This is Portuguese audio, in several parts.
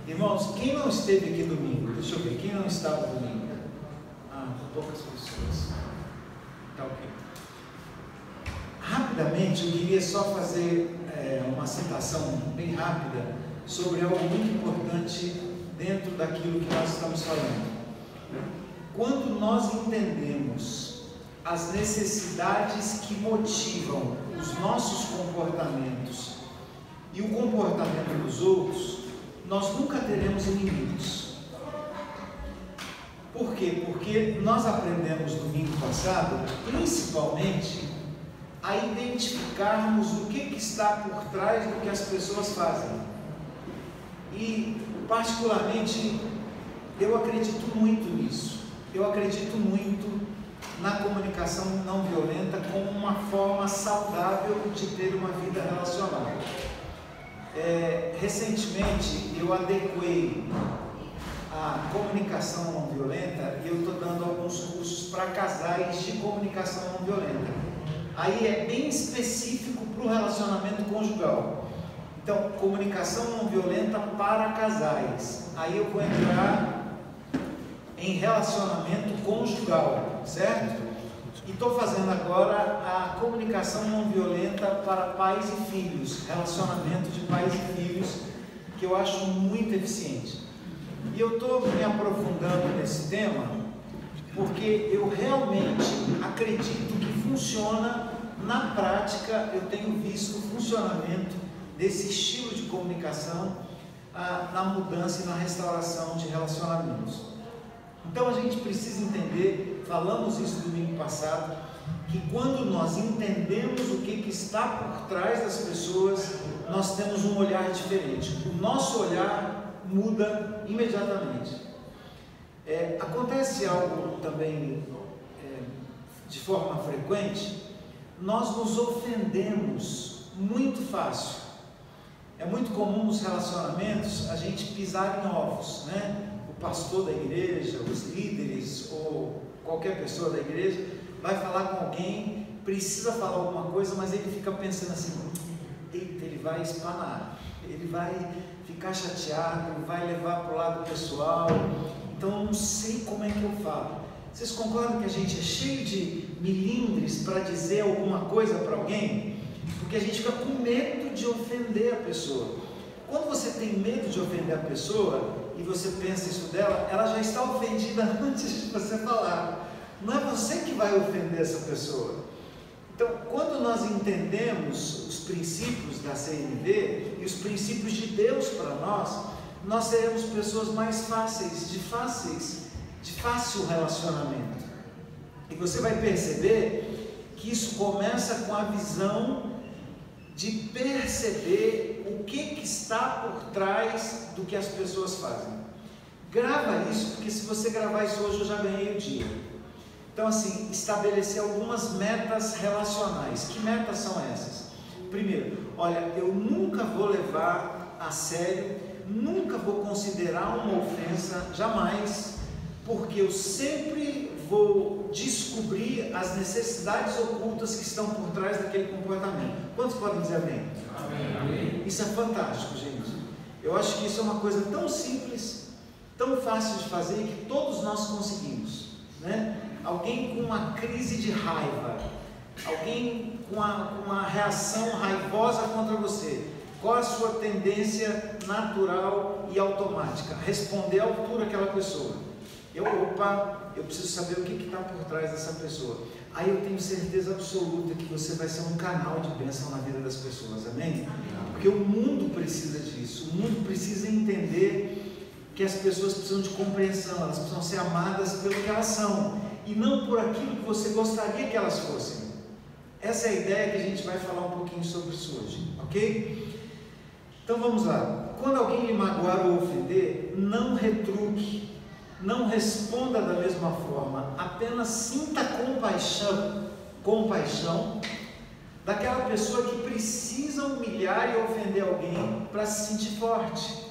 Irmãos, quem não esteve aqui domingo? Deixa eu ver, quem não estava domingo? Poucas pessoas. Tá ok. Rapidamente, eu queria só fazer uma citação bem rápida sobre algo muito importante dentro daquilo que nós estamos falando. Quando nós entendemos as necessidades que motivam os nossos comportamentos e o comportamento dos outros, nós nunca teremos inimigos. Por quê? Porque nós aprendemos domingo passado, principalmente, a identificarmos o que está por trás do que as pessoas fazem. E, particularmente, eu acredito muito nisso. Eu acredito muito na comunicação não violenta como uma forma saudável de ter uma vida relacional. Recentemente, eu adequei a comunicação não violenta e eu estou dando alguns cursos para casais de comunicação não violenta. Aí é bem específico para o relacionamento conjugal. Então, comunicação não violenta para casais. Aí eu vou entrar em relacionamento conjugal, certo? E estou fazendo agora a comunicação não violenta para pais e filhos, relacionamento de pais e filhos, que eu acho muito eficiente. E eu estou me aprofundando nesse tema porque eu realmente acredito que funciona na prática. Eu tenho visto o funcionamento desse estilo de comunicação na mudança e na restauração de relacionamentos. Então a gente precisa entender, falamos isso domingo passado, que quando nós entendemos o que está por trás das pessoas, nós temos um olhar diferente. O nosso olhar muda imediatamente. Acontece algo também de forma frequente, nós nos ofendemos muito fácil. É muito comum nos relacionamentos a gente pisar em ovos, né? O pastor da igreja, os líderes ou qualquer pessoa da igreja vai falar com alguém, precisa falar alguma coisa, mas ele fica pensando assim: eita, ele vai espanar, ele vai ficar chateado, vai levar para o lado pessoal, então eu não sei como é que eu falo. Vocês concordam que a gente é cheio de milindres para dizer alguma coisa para alguém? Porque a gente fica com medo de ofender a pessoa. Quando você tem medo de ofender a pessoa e você pensa isso dela, ela já está ofendida antes de você falar. Não é você que vai ofender essa pessoa. Então, quando nós entendemos os princípios da CNV e os princípios de Deus para nós seremos pessoas mais fáceis, de fácil relacionamento. E você vai perceber que isso começa com a visão de perceber o que está por trás do que as pessoas fazem. Grava isso, porque se você gravar isso hoje, eu já ganhei o dia. Então, assim, estabelecer algumas metas relacionais. Que metas são essas? Primeiro, olha, eu nunca vou levar a sério, nunca vou considerar uma ofensa, jamais, porque eu sempre vou descobrir as necessidades ocultas que estão por trás daquele comportamento. Quantos podem dizer amém? Amém. Isso é fantástico, gente. Eu acho que isso é uma coisa tão simples, tão fácil de fazer, que todos nós conseguimos, né? Alguém com uma crise de raiva, alguém com uma reação raivosa contra você, qual a sua tendência natural e automática? Responder à altura daquela pessoa. Eu preciso saber o que está por trás dessa pessoa. Aí eu tenho certeza absoluta que você vai ser um canal de bênção na vida das pessoas, amém? Porque o mundo precisa disso, o mundo precisa entender que as pessoas precisam de compreensão, elas precisam ser amadas pelo que elas são, e não por aquilo que você gostaria que elas fossem. Essa é a ideia que a gente vai falar um pouquinho sobre isso hoje, ok? Então vamos lá. Quando alguém lhe magoar ou ofender, não retruque, não responda da mesma forma, apenas sinta compaixão daquela pessoa que precisa humilhar e ofender alguém para se sentir forte.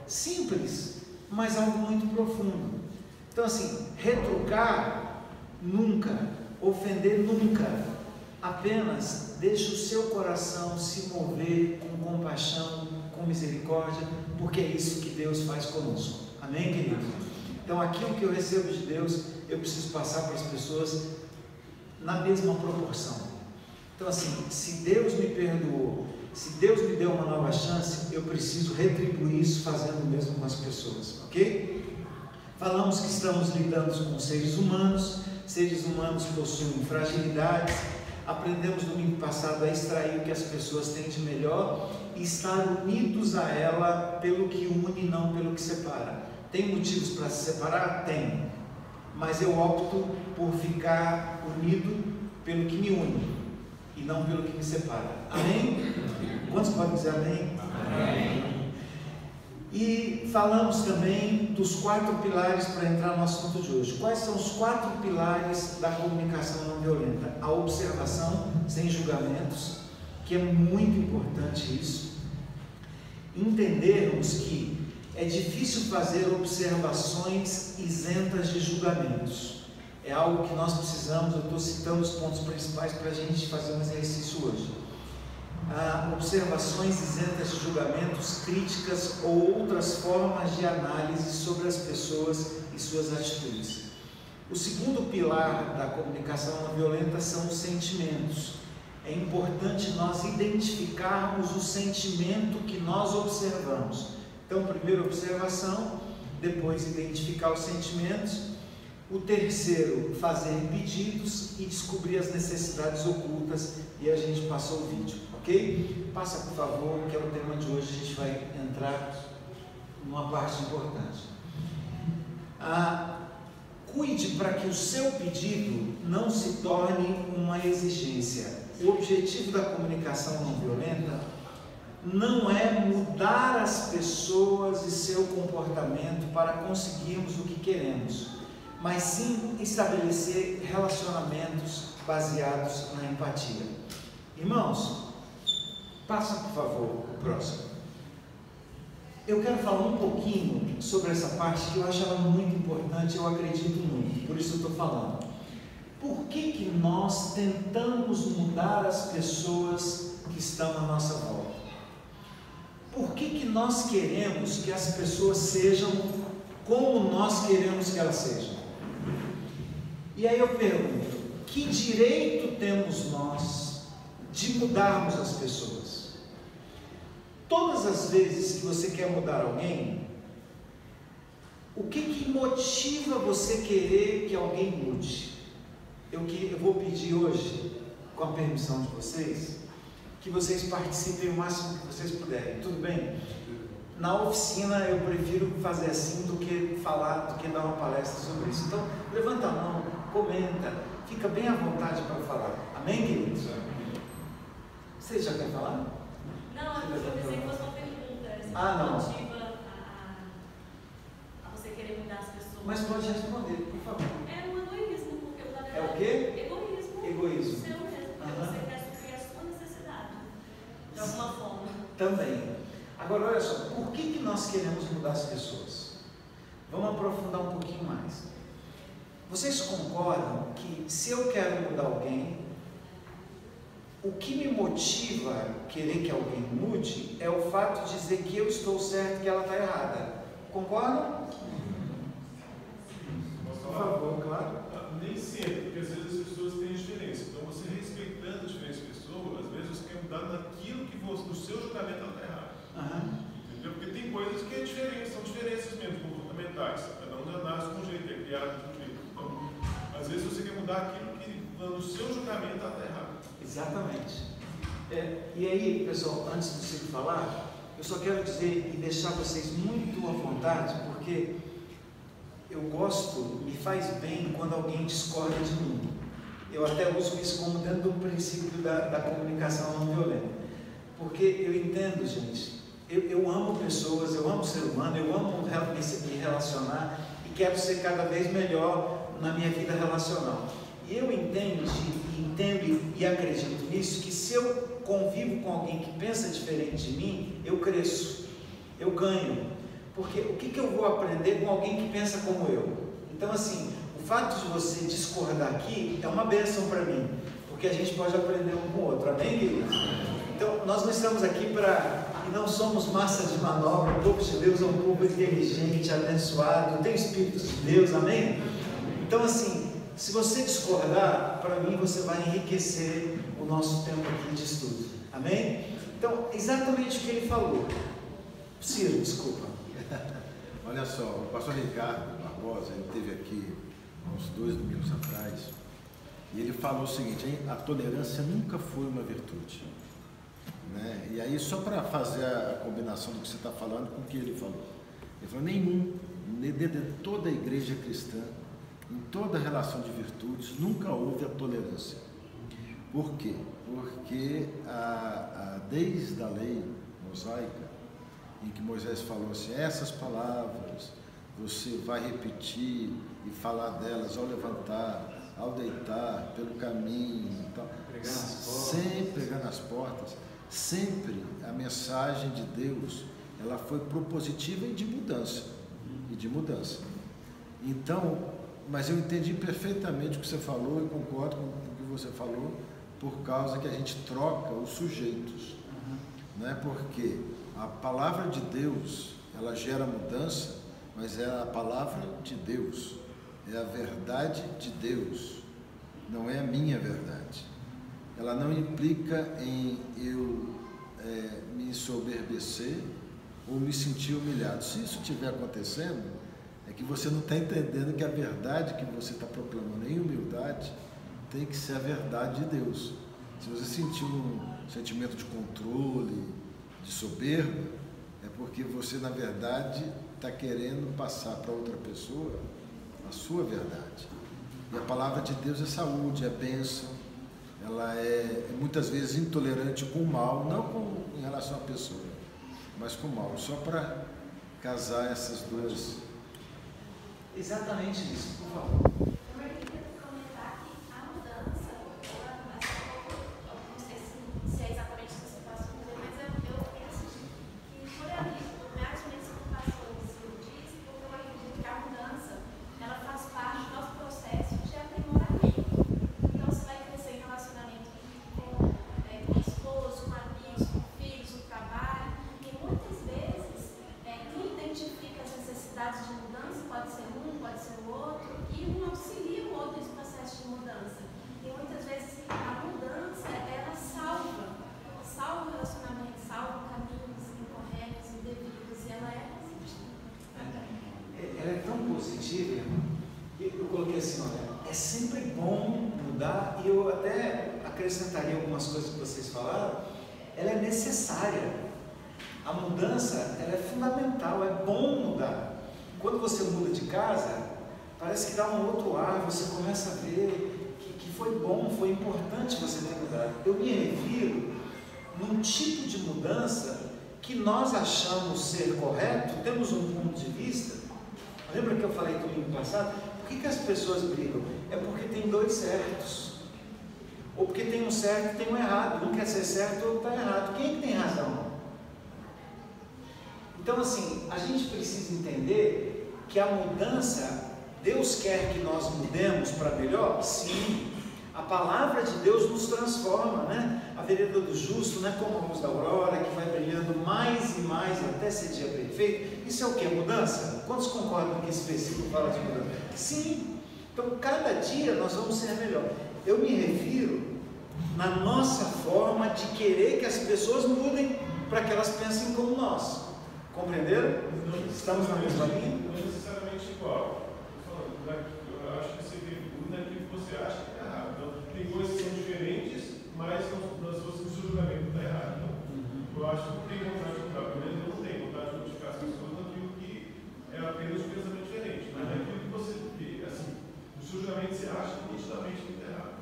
Simples, mas algo muito profundo. Então, assim, retrucar nunca, ofender nunca, apenas deixe o seu coração se mover com compaixão, com misericórdia, porque é isso que Deus faz conosco. Amém, queridos? Então, aquilo que eu recebo de Deus, eu preciso passar para as pessoas na mesma proporção. Então, assim, se Deus me perdoou, se Deus me deu uma nova chance, eu preciso retribuir isso fazendo o mesmo com as pessoas, ok? Falamos que estamos lidando com seres humanos possuem fragilidades. Aprendemos no domingo passado a extrair o que as pessoas têm de melhor e estar unidos a ela pelo que une, não pelo que separa. Tem motivos para se separar? Tem, mas eu opto por ficar unido pelo que me une e não pelo que me separa. Amém? Quantos podem dizer amém? Amém. E falamos também dos 4 pilares para entrar no assunto de hoje. Quais são os 4 pilares da comunicação não violenta? A observação sem julgamentos, que é muito importante isso. Entendermos que é difícil fazer observações isentas de julgamentos. É algo que nós precisamos, eu estou citando os pontos principais para a gente fazer um exercício hoje. Observações isentas de julgamentos, críticas ou outras formas de análise sobre as pessoas e suas atitudes. O segundo pilar da comunicação não violenta são os sentimentos. É importante nós identificarmos o sentimento que nós observamos. Então, primeiro observação, depois identificar os sentimentos. O terceiro, fazer pedidos e descobrir as necessidades ocultas, e a gente passou o vídeo, ok? Passa, por favor, que é o tema de hoje, a gente vai entrar numa parte importante. Cuide para que o seu pedido não se torne uma exigência. O objetivo da comunicação não violenta não é mudar as pessoas e seu comportamento para conseguirmos o que queremos, mas sim estabelecer relacionamentos baseados na empatia. Irmãos, passa por favor o próximo. Eu quero falar um pouquinho sobre essa parte que eu acho ela muito importante, eu acredito muito, por isso eu estou falando. Por que nós tentamos mudar as pessoas que estão à nossa volta? Por que nós queremos que as pessoas sejam como nós queremos que elas sejam? E aí eu pergunto, que direito temos nós de mudarmos as pessoas? Todas as vezes que você quer mudar alguém, o que motiva você querer que alguém mude? Eu vou pedir hoje, com a permissão de vocês, que vocês participem o máximo que vocês puderem, tudo bem? Na oficina eu prefiro fazer assim do que dar uma palestra sobre isso. Então, levanta a mão, comenta, fica bem à vontade para falar. Amém, queridos? Vocês já querem falar? Não, eu pensei que fosse uma pergunta. Não. Motiva a você querer mudar as pessoas. Mas pode responder, por favor. É um egoísmo, porque na verdade... É o quê? Egoísmo. Egoísmo. Seu mesmo, porque você quer suprir a sua necessidade, de alguma forma. Também. Agora, olha só, por que nós queremos mudar as pessoas? Vamos aprofundar um pouquinho mais. Vocês concordam que se eu quero mudar alguém, o que me motiva a querer que alguém mude é o fato de dizer que eu estou certo e que ela está errada? Concordam? Por favor, claro. Nem sempre, porque às vezes as pessoas têm diferença. Então, você respeitando as diferentes pessoas, às vezes você quer mudar naquilo que você, no seu julgamento ela está errada. Entendeu? Porque tem coisas que é diferente, são diferenças mesmo, comportamentais. Cada um já nasce com um jeito, é criado de um jeito. Então, às vezes você quer mudar aquilo que no seu julgamento ela está errado. Exatamente. E aí, pessoal, antes de você falar, eu só quero dizer e deixar vocês muito à vontade, porque eu gosto, me faz bem quando alguém discorda de mim. Eu até uso isso como dentro do princípio da comunicação não violenta. Porque eu entendo, gente, eu amo pessoas, eu amo ser humano, eu amo me relacionar e quero ser cada vez melhor na minha vida relacional. E eu entendo e acredito nisso, que se eu convivo com alguém que pensa diferente de mim, eu cresço, eu ganho. Porque o que eu vou aprender com alguém que pensa como eu? Então, assim, o fato de você discordar aqui é uma bênção para mim, porque a gente pode aprender um com o outro. Amém, queridos? Então, nós não estamos aqui para não somos massa de manobra, o povo de Deus é um povo inteligente, abençoado, tem o Espírito de Deus, amém? Então assim, se você discordar, para mim você vai enriquecer o nosso tempo aqui de estudo, amém? Então, exatamente o que ele falou. Ciro, desculpa. Olha só, o pastor Ricardo Barbosa, ele esteve aqui uns 2 domingos atrás, e ele falou o seguinte: a tolerância nunca foi uma virtude, né? E aí, só para fazer a combinação do que você está falando com o que ele falou, de toda a igreja cristã, em toda relação de virtudes, nunca houve a tolerância. Por quê? Porque desde a lei mosaica, em que Moisés falou assim: essas palavras você vai repetir e falar delas ao levantar, ao deitar, pelo caminho, tal. Sempre pregando as portas, sempre a mensagem de Deus, ela foi propositiva e de mudança, Então, mas eu entendi perfeitamente o que você falou e concordo com o que você falou, por causa que a gente troca os sujeitos, né? Porque a palavra de Deus, ela gera mudança, mas é a palavra de Deus, é a verdade de Deus, não é a minha verdade. Ela não implica em eu me ensoberbecer ou me sentir humilhado. Se isso estiver acontecendo, é que você não está entendendo que a verdade que você está proclamando em humildade tem que ser a verdade de Deus. Se você sentir um sentimento de controle, de soberba, é porque você, na verdade, está querendo passar para outra pessoa a sua verdade. E a palavra de Deus é saúde, é bênção, ela é muitas vezes intolerante com o mal, não em relação à pessoa, mas com o mal, só para casar essas duas. Exatamente isso, por favor. Eu coloquei assim, olha, é sempre bom mudar, e eu até acrescentaria algumas coisas que vocês falaram. Ela é necessária, a mudança ela é fundamental, é bom mudar. Quando você muda de casa, parece que dá um outro ar, você começa a ver que foi bom, foi importante você ter mudado. Eu me refiro num tipo de mudança que nós achamos ser correto, temos um ponto de vista. Lembra que eu falei domingo passado? Por que as pessoas brigam? É porque tem dois certos. Ou porque tem um certo e tem um errado. Um quer ser certo, ou está errado. Quem é que tem razão? Então assim, a gente precisa entender que a mudança, Deus quer que nós mudemos para melhor? Sim. A palavra de Deus nos transforma, né? A vereda do justo, né? Como a luz da aurora, que vai brilhando mais e mais até ser dia perfeito. Isso é o que? Mudança? Quantos concordam que esse versículo fala de mudança? Sim. Então, cada dia nós vamos ser melhor. Eu me refiro na nossa forma de querer que as pessoas mudem para que elas pensem como nós. Compreenderam? Estamos na mesma linha? Não necessariamente igual. Eu acho que você pergunta naquilo que você acha que é errado. Então, tem coisas que são diferentes, mas no seu julgamento está errado. Então, eu acho que não tem vontade de mudar. Pelo menos eu não tenho vontade de modificar as pessoas naquilo que é apenas um pensamento diferente. Mas naquilo que você vê, assim, no seu julgamento você acha que nitidamente está errado.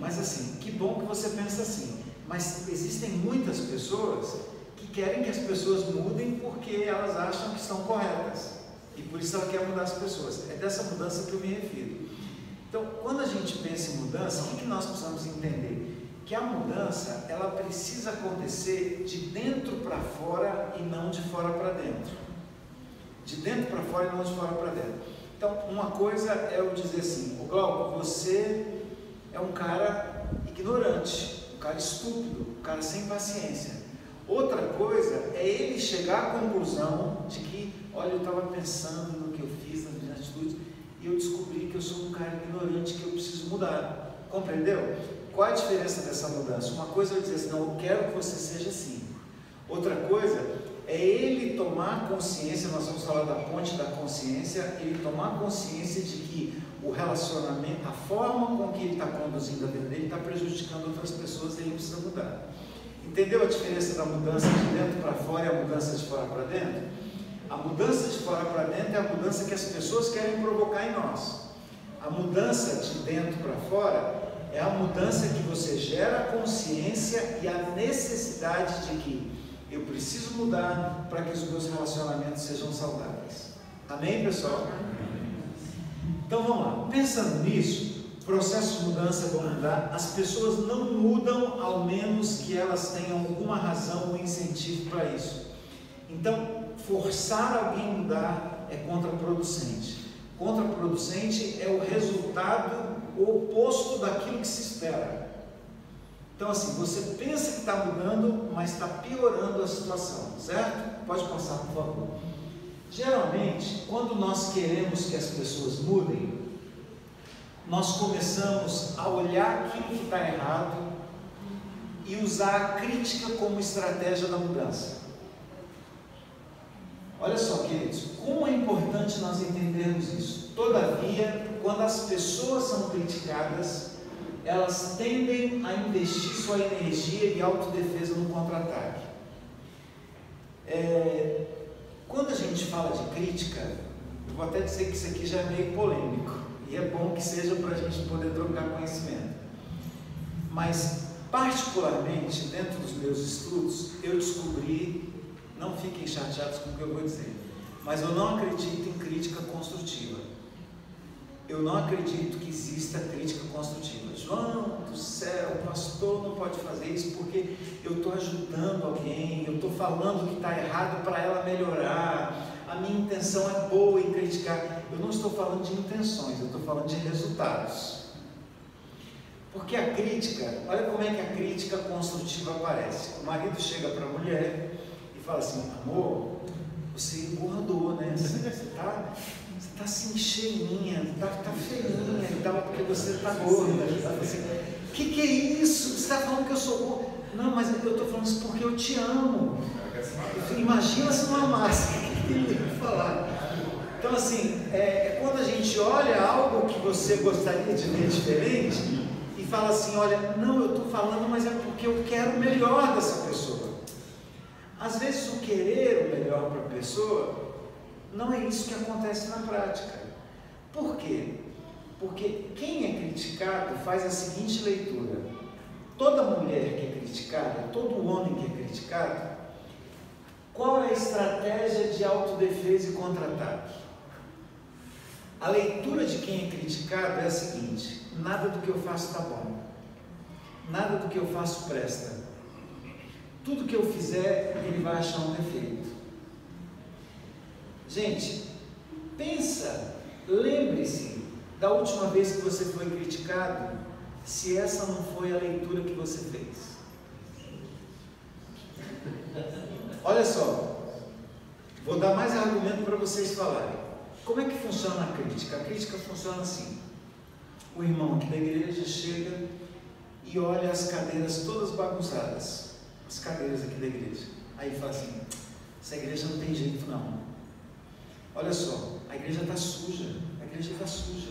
Mas assim, que bom que você pensa assim. Mas existem muitas pessoas que querem que as pessoas mudem porque elas acham que estão corretas. E por isso ela quer mudar as pessoas. É dessa mudança que eu me refiro. Então, quando a gente pensa em mudança, o que nós precisamos entender? Que a mudança, ela precisa acontecer de dentro para fora e não de fora para dentro. De dentro para fora e não de fora para dentro. Então, uma coisa é eu dizer assim: ô Glauco, você é um cara ignorante, um cara estúpido, um cara sem paciência. Outra coisa é ele chegar à conclusão de que, olha, eu estava pensando no que eu fiz, nas minhas atitudes, e eu descobri que eu sou um cara ignorante, que eu preciso mudar. Compreendeu? Qual é a diferença dessa mudança? Uma coisa é eu dizer assim, não, eu quero que você seja assim. Outra coisa é ele tomar consciência, nós vamos falar da ponte da consciência, ele tomar consciência de que o relacionamento, a forma com que ele está conduzindo a vida dele está prejudicando outras pessoas e ele precisa mudar. Entendeu a diferença da mudança de dentro para fora e a mudança de fora para dentro? A mudança de fora para dentro é a mudança que as pessoas querem provocar em nós. A mudança de dentro para fora é a mudança que você gera a consciência e a necessidade de que eu preciso mudar para que os meus relacionamentos sejam saudáveis. Amém, pessoal? Então vamos lá. Pensando nisso, processo de mudança vão mudar. As pessoas não mudam, ao menos que elas tenham alguma razão ou incentivo para isso. Então, forçar alguém a mudar é contraproducente. Contraproducente é o resultado oposto daquilo que se espera. Então assim, você pensa que está mudando, mas está piorando a situação, certo? Pode passar, por favor. Geralmente, quando nós queremos que as pessoas mudem, nós começamos a olhar aquilo que está errado e usar a crítica como estratégia da mudança. Olha só, queridos, como é importante nós entendermos isso. Todavia, quando as pessoas são criticadas, elas tendem a investir sua energia e autodefesa no contra-ataque. Quando a gente fala de crítica, eu vou até dizer que isso aqui já é meio polêmico, e é bom que seja para a gente poder trocar conhecimento. Mas, particularmente, dentro dos meus estudos, eu descobri, não fiquem chateados com o que eu vou dizer, mas eu não acredito em crítica construtiva. Eu não acredito que exista crítica construtiva. João do céu, o pastor não pode fazer isso porque eu estou ajudando alguém, eu estou falando que está errado para ela melhorar, a minha intenção é boa em criticar. Eu não estou falando de intenções, eu estou falando de resultados. Porque a crítica, olha como é que a crítica construtiva aparece. O marido chega para a mulher e fala assim, amor, você engordou, né? Você está assim cheinha, está feinha e tal, porque você está gorda. Assim, que é isso? Você está falando que eu sou gorda? Não, mas eu estou falando isso porque eu te amo. Imagina se não amasse, o que ele ia falar? Então assim, quando a gente olha algo que você gostaria de ver diferente e fala assim, olha, não, eu estou falando, mas é porque eu quero o melhor dessa pessoa. Às vezes o querer o melhor para a pessoa não é isso que acontece na prática. Por quê? Porque quem é criticado faz a seguinte leitura: toda mulher que é criticada, todo homem que é criticado, qual é a estratégia de autodefesa e contra-ataque? A leitura de quem é criticado é a seguinte: nada do que eu faço está bom, nada do que eu faço presta, tudo que eu fizer ele vai achar um defeito. Gente, pensa, lembre-se da última vez que você foi criticado, se essa não foi a leitura que você fez. Olha só, vou dar mais argumento para vocês falarem. Como é que funciona a crítica? A crítica funciona assim: o irmão aqui da igreja chega e olha as cadeiras todas bagunçadas, as cadeiras aqui da igreja. Aí ele fala assim: essa igreja não tem jeito não. Olha só, a igreja está suja, a igreja está suja.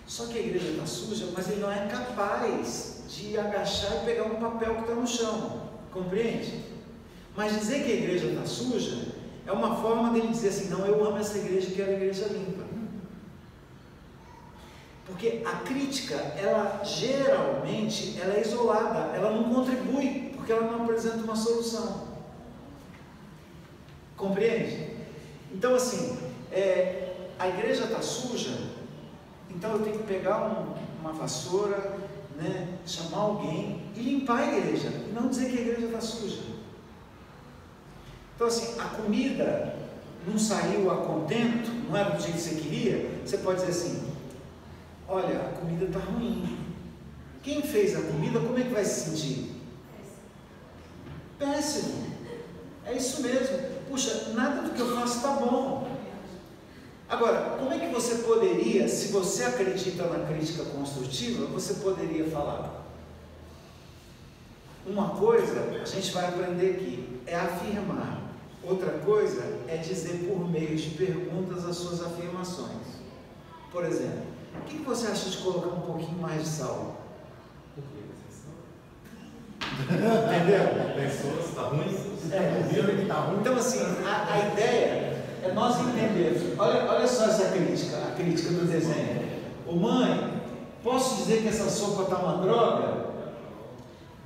Só que a igreja está suja, mas ele não é capaz de agachar e pegar um papel que está no chão, compreende? Mas dizer que a igreja está suja é uma forma dele dizer assim: não, eu amo essa igreja e quero a igreja limpa. Porque a crítica, ela geralmente, ela é isolada, ela não contribui, porque ela não apresenta uma solução. Compreende? Então assim, a igreja está suja, então eu tenho que pegar uma vassoura, né, chamar alguém e limpar a igreja, e não dizer que a igreja está suja. Então assim, a comida não saiu a contento, não era do jeito que você queria, você pode dizer assim: olha, a comida está ruim. Quem fez a comida, como é que vai se sentir? Péssimo. É isso mesmo. Puxa, nada do que eu faço está bom. Agora, como é que você poderia, se você acredita na crítica construtiva, você poderia falar? Uma coisa, a gente vai aprender aqui, é afirmar. Outra coisa é dizer por meio de perguntas as suas afirmações. Por exemplo, o que você acha de colocar um pouquinho mais de sal? Entendeu? Pessoas, está ruim? Então assim, a ideia é nós entendermos. Olha só essa crítica, a crítica do desenho. Ô mãe, posso dizer que essa sopa está uma droga?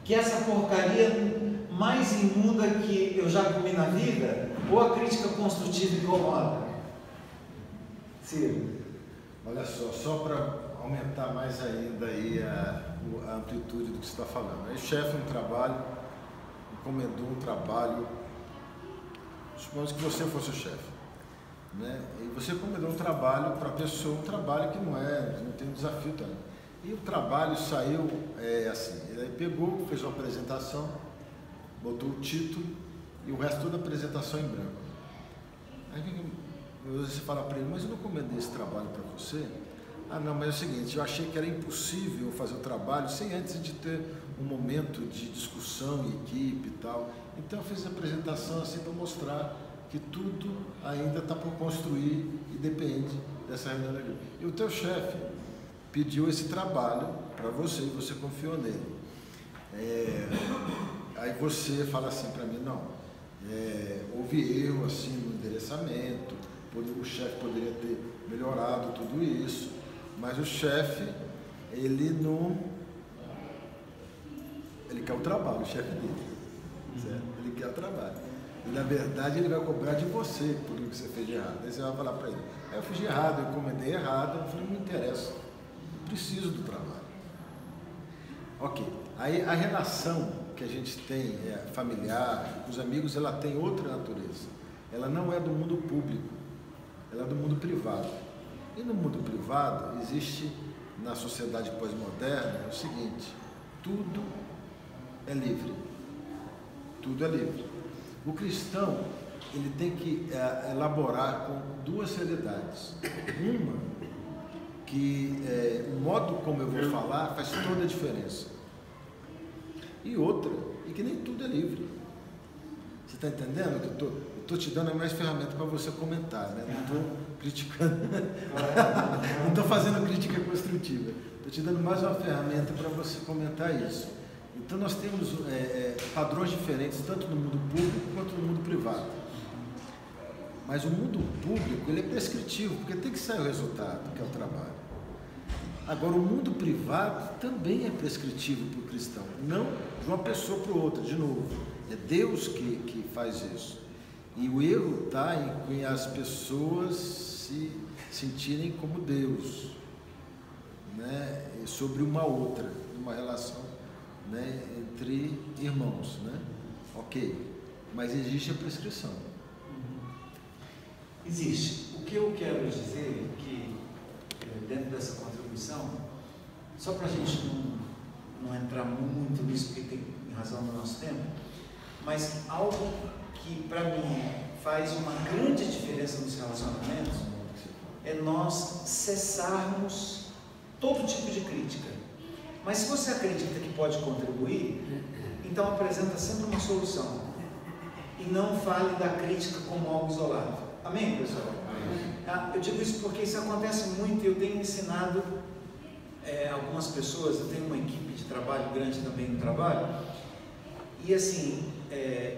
Que essa porcaria mais imunda que eu já comi na vida? Ou a crítica construtiva incomoda? Ciro. Olha só para aumentar mais ainda aí a amplitude do que você está falando. Aí chefe um trabalho, encomendou um trabalho, supomos que você fosse o chefe, né? E você encomendou um trabalho para a pessoa, um trabalho que não tem um desafio também. E o trabalho saiu assim, ele aí pegou, fez uma apresentação, botou o título e o resto toda a apresentação em branco. Aí você fala para ele, mas eu não encomendei esse trabalho para você? Ah não, mas é o seguinte, eu achei que era impossível fazer o trabalho sem antes de ter um momento de discussão em equipe e tal. Então eu fiz a apresentação assim para mostrar que tudo ainda está por construir e depende dessa reunião da equipe. E o teu chefe pediu esse trabalho para você e você confiou nele. Aí você fala assim para mim, não, houve erro assim no endereçamento, o chefe poderia ter melhorado tudo isso, mas o chefe, ele quer o trabalho, o chefe dele, certo? Ele quer o trabalho. E na verdade ele vai cobrar de você por o que você fez de errado. Aí você vai falar para ele, eu fiz de errado, eu encomendei errado, eu falei, não me interessa, eu preciso do trabalho. Ok, aí a relação que a gente tem familiar, os amigos, ela tem outra natureza. Ela não é do mundo público, ela é do mundo privado. E no mundo privado existe, na sociedade pós-moderna, o seguinte, tudo é livre. Tudo é livre. O cristão, ele tem que elaborar com duas realidades. Uma, que o modo como eu vou falar faz toda a diferença. E outra, e que nem tudo é livre. Você está entendendo? Eu estou te dando mais ferramenta para você comentar, né? Não estou criticando, não estou fazendo crítica construtiva. Estou te dando mais uma ferramenta para você comentar isso. Então nós temos padrões diferentes, tanto no mundo público quanto no mundo privado. Mas o mundo público, ele é prescritivo, porque tem que sair o resultado, que é o trabalho. Agora, o mundo privado também é prescritivo para o cristão, não de uma pessoa para outra, de novo. É Deus que faz isso. E o erro está em as pessoas se sentirem como Deus, né? Sobre uma outra, uma relação, né? Entre irmãos, né? Ok, mas existe a prescrição. Existe. O que eu quero dizer é que, dentro dessa contribuição, só para a gente não entrar muito nisso, porque tem razão no nosso tempo, mas algo que para mim faz uma grande diferença nos relacionamentos é nós cessarmos todo tipo de crítica. Mas se você acredita que pode contribuir, então apresenta sempre uma solução e não fale da crítica como algo isolado. Amém, pessoal? Eu digo isso porque isso acontece muito e eu tenho ensinado algumas pessoas, eu tenho uma equipe de trabalho grande também no trabalho, e assim,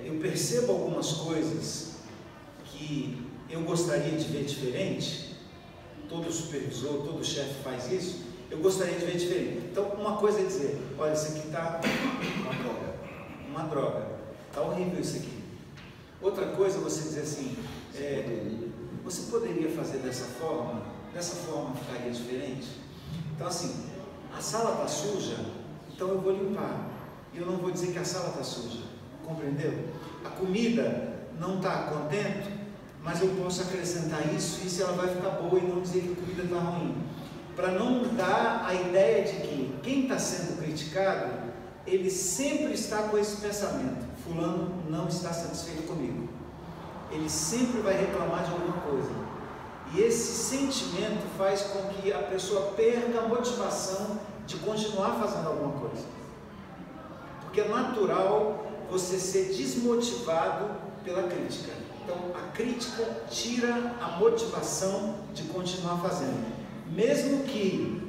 eu percebo algumas coisas que eu gostaria de ver diferente. Todo supervisor, todo chefe faz isso, eu gostaria de ver diferente. Então, uma coisa é dizer, olha, isso aqui está uma droga, está horrível isso aqui. Outra coisa é você dizer assim, você poderia fazer dessa forma ficaria diferente. Então assim, a sala está suja, então eu vou limpar, e eu não vou dizer que a sala está suja, compreendeu? A comida não está contente, mas eu posso acrescentar isso, e se ela vai ficar boa e não dizer que a comida está ruim, para não dar a ideia de que quem está sendo criticado, ele sempre está com esse pensamento, fulano não está satisfeito comigo. Ele sempre vai reclamar de alguma coisa. E esse sentimento faz com que a pessoa perca a motivação de continuar fazendo alguma coisa. Porque é natural você ser desmotivado pela crítica. Então, a crítica tira a motivação de continuar fazendo. Mesmo que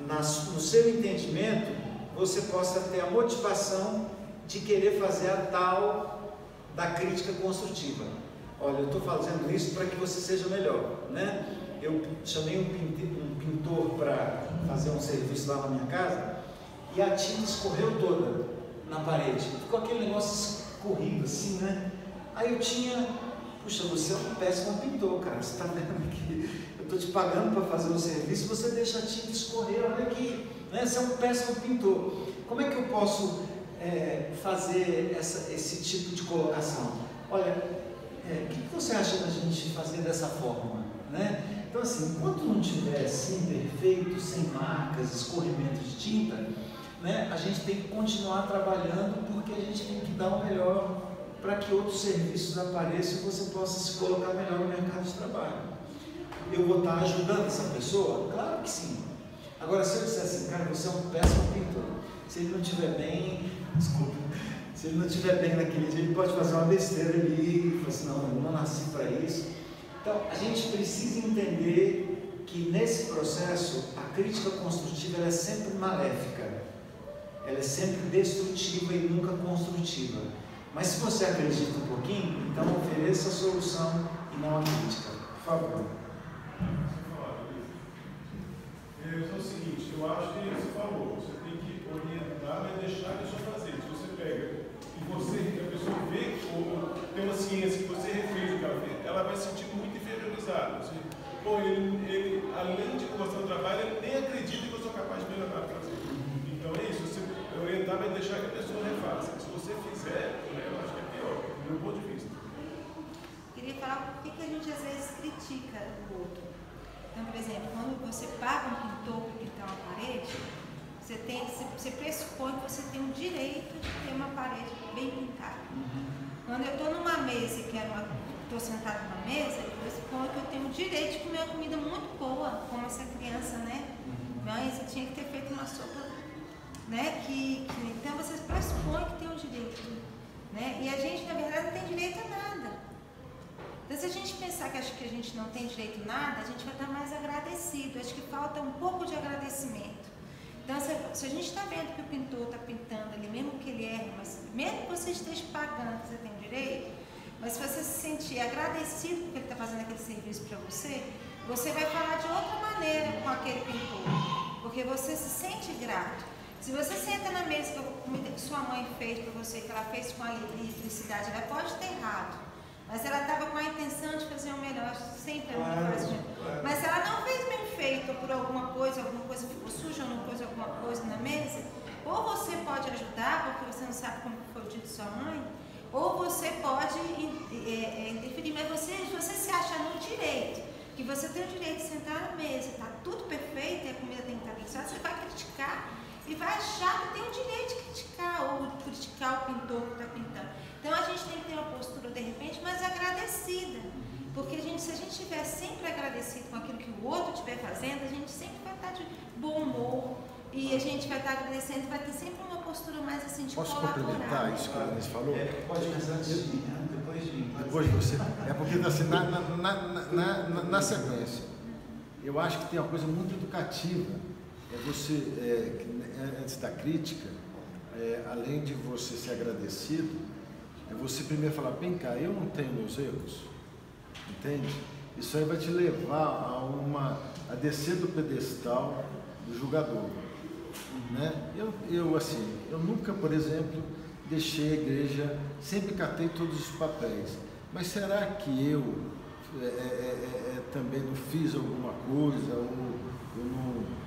no seu entendimento você possa ter a motivação de querer fazer a tal da crítica construtiva. Olha, eu estou fazendo isso para que você seja melhor, né? Eu chamei um pintor para fazer um serviço lá na minha casa e a tinta escorreu toda na parede. Ficou aquele negócio escorrido assim, né? Aí eu tinha, puxa, você é um péssimo pintor, cara. Você está vendo aqui? Eu estou te pagando para fazer um serviço, você deixa a tinta escorrer, olha aqui, né? Você é um péssimo pintor. Como é que eu posso fazer esse tipo de colocação? Olha, o que você acha da gente fazer dessa forma, né? Então assim, enquanto não tiver assim perfeito, sem marcas, escorrimento de tinta, né, a gente tem que continuar trabalhando, porque a gente tem que dar o melhor para que outros serviços apareçam e você possa se colocar melhor no mercado de trabalho. Eu vou estar ajudando essa pessoa? Claro que sim. Agora, se eu disser assim, cara, você é um péssimo pintor, se ele não estiver bem, desculpa, se ele não estiver bem naquele dia, ele pode fazer uma besteira ali, e falar assim, não, eu não nasci para isso. Então, a gente precisa entender que nesse processo, a crítica construtiva ela é sempre maléfica, ela é sempre destrutiva e nunca construtiva. Mas se você acredita um pouquinho, então ofereça a solução e não a crítica. Por favor. É o seguinte, eu acho que você falou, você tem que orientar, mas deixar a pessoa fazer. Se você pega e a pessoa vê, ou tem uma ciência que você refez o que ela fez, ela vai se sentir muito inferiorizada. Pô, ele, além de gostar do trabalho, ele nem acredita que eu sou capaz de melhorar para fazer. Então é isso, você orientar, mas deixar que a pessoa refaça. Se você fizer, eu acho que é pior, do meu ponto de vista. Queria falar por que a gente às vezes critica o outro. Então, por exemplo, quando você paga um pintor para pintar uma parede, você pressupõe que você tem o direito de ter uma parede bem pintada. Quando eu estou numa mesa e estou sentada numa mesa, eu pressuponho que eu tenho o direito de comer uma comida muito boa, como essa criança, né? Mas eu tinha que ter feito uma sopa, né? Então você pressupõe que tem o direito, né? E a gente, na verdade, não tem direito a nada. Então, se a gente pensar que acho que a gente não tem direito a nada, a gente vai estar mais agradecido. Acho que falta um pouco de agradecimento. Então, se a gente está vendo que o pintor está pintando ali, mesmo que ele erre, mas mesmo que você esteja pagando, que você tem direito, mas se você se sentir agradecido porque ele está fazendo aquele serviço para você, você vai falar de outra maneira com aquele pintor, porque você se sente grato. Se você senta na mesa com a comida que sua mãe fez para você, que ela fez com alegria e felicidade, ela pode ter errado, mas ela estava com a intenção de fazer o melhor, sempre mas ela não fez bem feito por alguma coisa ficou suja, ou não pôs alguma coisa na mesa, ou você pode ajudar, porque você não sabe como foi o dia de sua mãe, ou você pode interferir, mas você se acha no direito, que você tem o direito de sentar na mesa, está tudo perfeito, e a comida tem que estar pensada, você vai criticar, e vai achar que tem o direito de criticar, ou criticar o pintor que está pintando. Então a gente tem que ter uma postura, de repente, mais agradecida. Porque se a gente estiver sempre agradecido com aquilo que o outro estiver fazendo, a gente sempre vai estar de bom humor. E a gente vai estar agradecendo, vai ter sempre uma postura mais assim de colaborar. Posso complementar isso que a Denise falou? Pode começar antes de mim, depois de mim. Depois de você. É porque assim, na sequência, eu acho que tem uma coisa muito educativa. Você, antes da crítica, além de você ser agradecido, é você primeiro falar, vem cá, eu não tenho meus erros, entende? Isso aí vai te levar a descer do pedestal do julgador, né? Eu nunca, por exemplo, deixei a igreja, sempre catei todos os papéis, mas será que eu também não fiz alguma coisa, ou não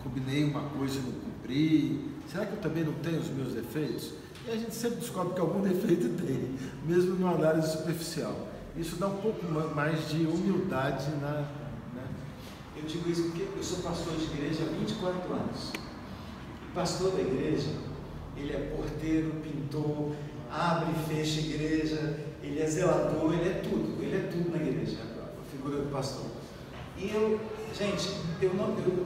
combinei uma coisa e não cumpri? Será que eu também não tenho os meus defeitos? E a gente sempre descobre que algum defeito tem, mesmo numa análise superficial. Isso dá um pouco mais de humildade né? Eu digo isso porque eu sou pastor de igreja há 24 anos. E pastor da igreja, ele é porteiro, pintor, abre e fecha a igreja, ele é zelador, ele é tudo na igreja, a figura do pastor. E eu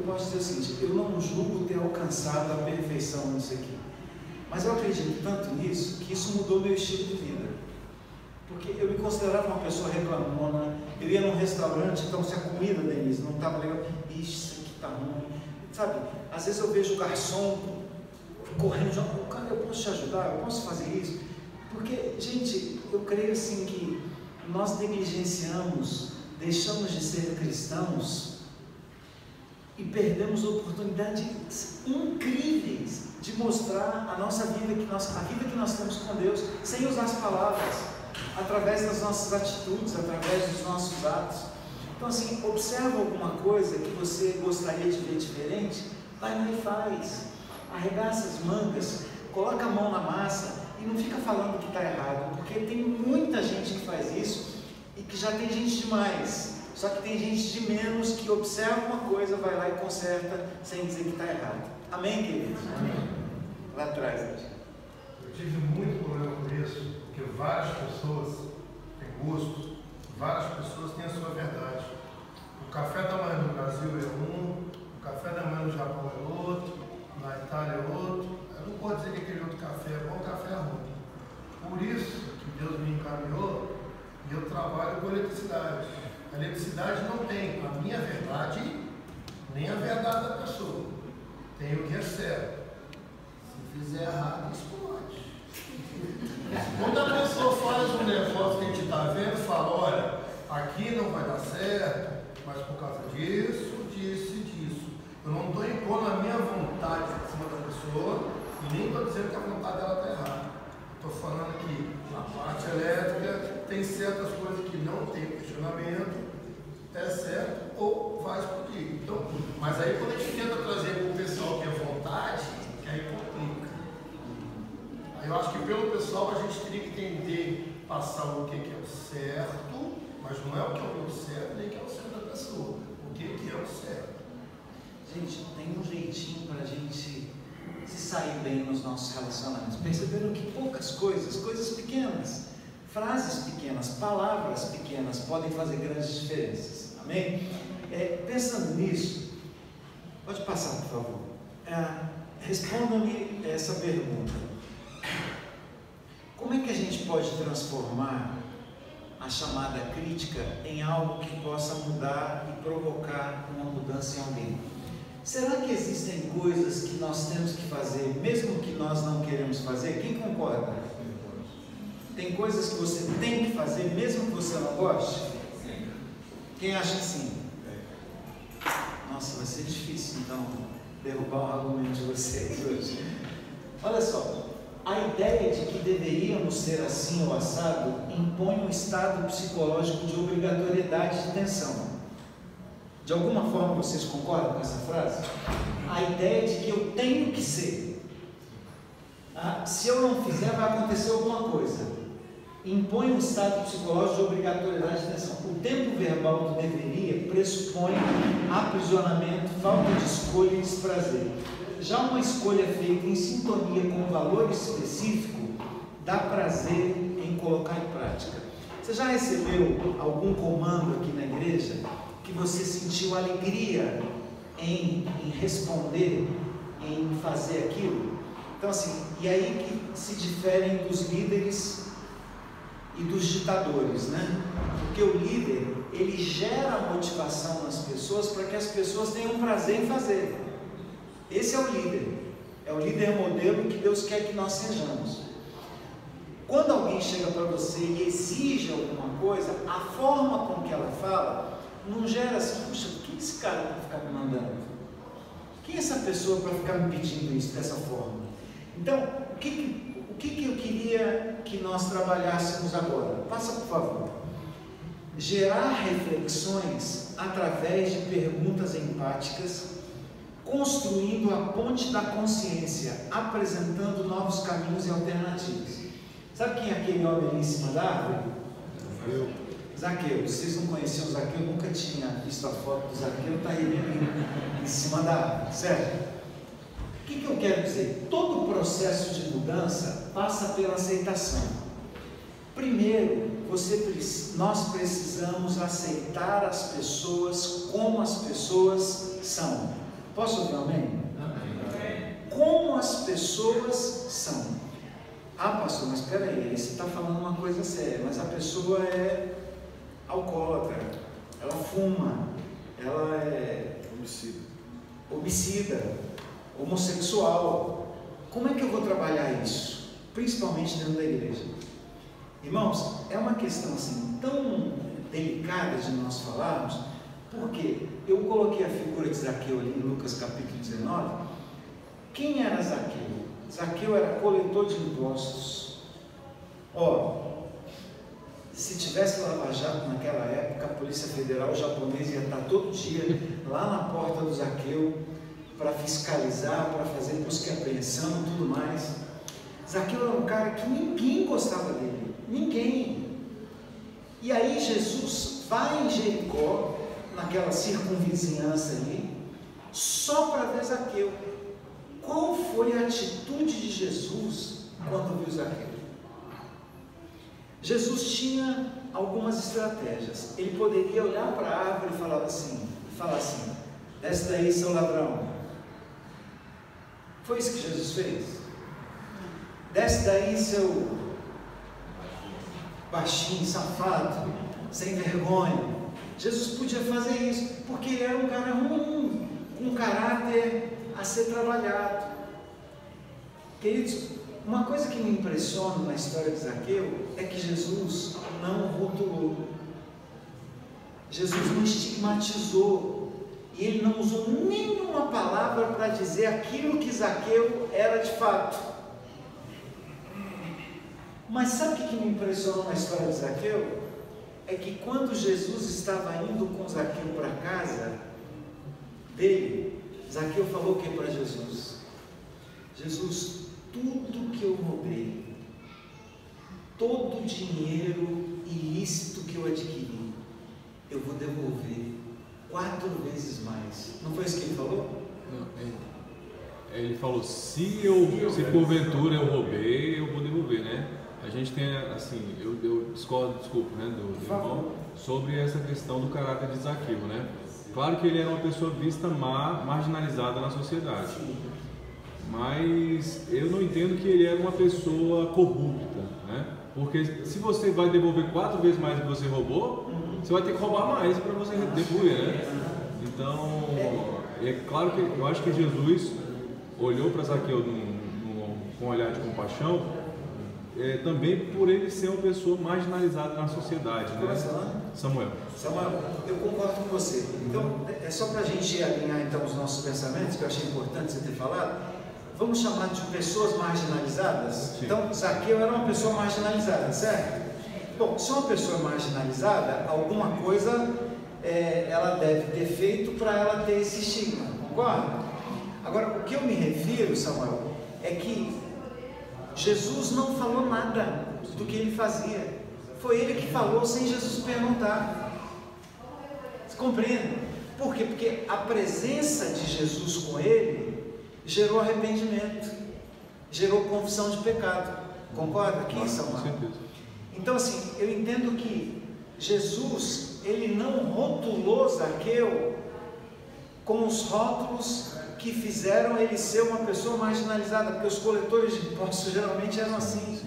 posso dizer o seguinte, eu não julgo ter alcançado a perfeição nisso aqui, mas eu acredito tanto nisso, que isso mudou meu estilo de vida, porque eu me considerava uma pessoa reclamona, eu ia num restaurante, então se a comida, Denise, não estava legal, isso aqui está ruim, sabe, às vezes eu vejo o garçom correndo, cara, eu posso te ajudar, eu posso fazer isso, porque, gente, eu creio assim que nós negligenciamos, deixamos de ser cristãos e perdemos oportunidades incríveis de mostrar a nossa vida, a vida que nós temos com Deus, sem usar as palavras, através das nossas atitudes, através dos nossos atos. Então assim, observa alguma coisa que você gostaria de ver diferente, vai lá e faz, arregaça as mangas, coloca a mão na massa e não fica falando que está errado, porque tem muita gente que faz isso e que já tem gente demais. Só que tem gente de menos que observa uma coisa, vai lá e conserta sem dizer que está errado. Amém, queridos? Amém. Lá atrás, gente. Eu tive muito problema com isso, porque várias pessoas têm gosto, várias pessoas têm a sua verdade. O café da manhã no Brasil é um, o café da manhã no Japão é outro, na Itália é outro. Eu não posso dizer que aquele outro café é bom, o café é ruim. Por isso que Deus me encaminhou e eu trabalho com eletricidade. A eletricidade não tem a minha verdade, nem a verdade da pessoa. Tem o que é certo. Se fizer errado, explode. Quando a pessoa faz um negócio que a gente está vendo, fala, olha, aqui não vai dar certo, mas por causa disso, disso e disso. Eu não estou impondo a minha vontade em cima da pessoa e nem estou dizendo que a vontade dela está errada. Estou falando que na parte elétrica tem certas coisas que não tem questionamento, é certo ou vai explodir. Então, mas aí quando a gente tenta trazer para o pessoal que é vontade, que aí complica. Aí eu acho que pelo pessoal a gente teria que entender, passar o que é o certo, mas não é o que é o certo, nem o que é o certo da pessoa. O que é o certo. Gente, tem um jeitinho para a gente se sair bem nos nossos relacionamentos. Perceberam que poucas coisas pequenas, frases pequenas, palavras pequenas podem fazer grandes diferenças. Amém? Pensando nisso, pode passar, por favor. Responda-me essa pergunta. Como é que a gente pode transformar a chamada crítica em algo que possa mudar e provocar uma mudança em alguém? Será que existem coisas que nós temos que fazer, mesmo que nós não queremos fazer? Quem concorda? Tem coisas que você tem que fazer, mesmo que você não goste? Quem acha que sim? Nossa, vai ser difícil, então, derrubar o argumento de vocês hoje. Olha só, a ideia de que deveríamos ser assim ou assado impõe um estado psicológico de obrigatoriedade de tensão. De alguma forma vocês concordam com essa frase? A ideia de que eu tenho que ser. Se eu não fizer, vai acontecer alguma coisa. Impõe um estado psicológico de obrigatoriedade de tensão. O tempo verbal do deveria pressupõe aprisionamento, falta de escolha e desprazer. Já uma escolha feita em sintonia com um valor específico dá prazer em colocar em prática. Você já recebeu algum comando aqui na igreja que você sentiu alegria em responder, em fazer aquilo? Então assim, e aí que se diferem dos líderes e dos ditadores, né? Porque o líder, ele gera motivação nas pessoas para que as pessoas tenham prazer em fazer. Esse é o líder modelo que Deus quer que nós sejamos. Quando alguém chega para você e exige alguma coisa, a forma com que ela fala não gera assim, puxa, quem é esse cara para ficar me mandando? Quem é essa pessoa para ficar me pedindo isso dessa forma? Então, o que eu queria que nós trabalhássemos agora? Passa, por favor. Gerar reflexões através de perguntas empáticas, construindo a ponte da consciência, apresentando novos caminhos e alternativas. Sabe quem é aquele homem ali em cima da árvore? Zaqueu. Vocês não conheciam o Zaqueu? Eu nunca tinha visto a foto do Zaqueu, está ele ali em cima da árvore, certo? O que eu quero dizer? Todo o processo de mudança passa pela aceitação. Primeiro, nós precisamos aceitar as pessoas como as pessoas são. Posso ouvir um amém? Amém. Como as pessoas são. Ah, pastor, mas espera aí, você está falando uma coisa séria, mas a pessoa é alcoólatra, ela fuma, ela é homicida, homossexual. Como é que eu vou trabalhar isso? Principalmente dentro da igreja. Irmãos, é uma questão assim tão delicada de nós falarmos, porque eu coloquei a figura de Zaqueu ali em Lucas capítulo 19. Quem era Zaqueu? Zaqueu era coletor de impostos. Se tivesse lava-jato naquela época, a Polícia Federal japonesa ia estar todo dia lá na porta do Zaqueu para fiscalizar, para fazer busca e apreensão e tudo mais. Zaqueu era um cara que ninguém gostava dele. Ninguém. E aí Jesus vai em Jericó, naquela circunvizinhança ali, só para ver Zaqueu. Qual foi a atitude de Jesus quando viu Zaqueu? Jesus tinha algumas estratégias. Ele poderia olhar para a árvore e falar assim, desce daí, seu ladrão. Foi isso que Jesus fez? Desce daí, seu baixinho, safado, sem vergonha. Jesus podia fazer isso, porque ele era um cara ruim, com um caráter a ser trabalhado. Queridos, uma coisa que me impressiona na história de Zaqueu é que Jesus não rotulou, Jesus não estigmatizou, e ele não usou nenhuma palavra para dizer aquilo que Zaqueu era de fato. Mas sabe o que me impressionou na história de Zaqueu? É que quando Jesus estava indo com Zaqueu para casa dele, Zaqueu falou o que para Jesus? Jesus, tudo que eu roubei, todo o dinheiro ilícito que eu adquiri, eu vou devolver 4 vezes mais. Não foi isso que ele falou? Não, ele falou, se porventura eu roubei, eu vou devolver, né? A gente tem, assim, eu discordo, desculpa, né, do irmão, sobre essa questão do caráter de Zaqueu, né? Claro que ele era uma pessoa vista marginalizada na sociedade, mas eu não entendo que ele era uma pessoa corrupta, né? Porque se você vai devolver 4 vezes mais do que você roubou, você vai ter que roubar mais para você devolver, né? Então, é claro que eu acho que Jesus olhou para Zaqueu com um olhar de compaixão, também por ele ser uma pessoa marginalizada na sociedade, né? Samuel, eu concordo com você. Então, é só para a gente alinhar então os nossos pensamentos, que eu achei importante você ter falado. Vamos chamar de pessoas marginalizadas? Sim. Então, Zaqueu era uma pessoa marginalizada, certo? Bom, se uma pessoa marginalizada, alguma coisa ela deve ter feito para ela ter esse estigma, concorda? Agora, o que eu me refiro, Samuel, é que Jesus não falou nada do que ele fazia. Foi ele que falou sem Jesus perguntar. Você compreende? Por quê? Porque a presença de Jesus com ele gerou arrependimento, gerou confissão de pecado. Concorda aqui, Samuel? Então, assim, eu entendo que Jesus, ele não rotulou Zaqueu com os rótulos que fizeram ele ser uma pessoa marginalizada, porque os coletores de impostos geralmente eram assim.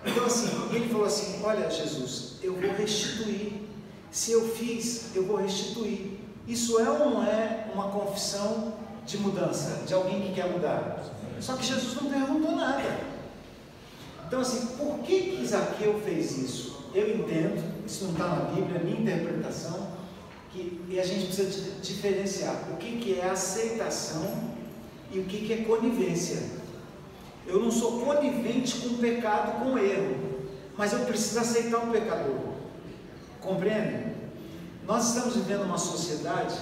Então, assim, ele falou assim: olha, Jesus, eu vou restituir. Se eu fiz, eu vou restituir. Isso é ou não é uma confissão de mudança, de alguém que quer mudar? Só que Jesus não perguntou nada. Então, assim, por que Zaqueu fez isso? Eu entendo, isso não está na Bíblia, minha interpretação, e a gente precisa diferenciar o que é aceitação e o que é conivência. Eu não sou conivente com o pecado, com o erro, mas eu preciso aceitar o pecador. Compreende? Nós estamos vivendo uma sociedade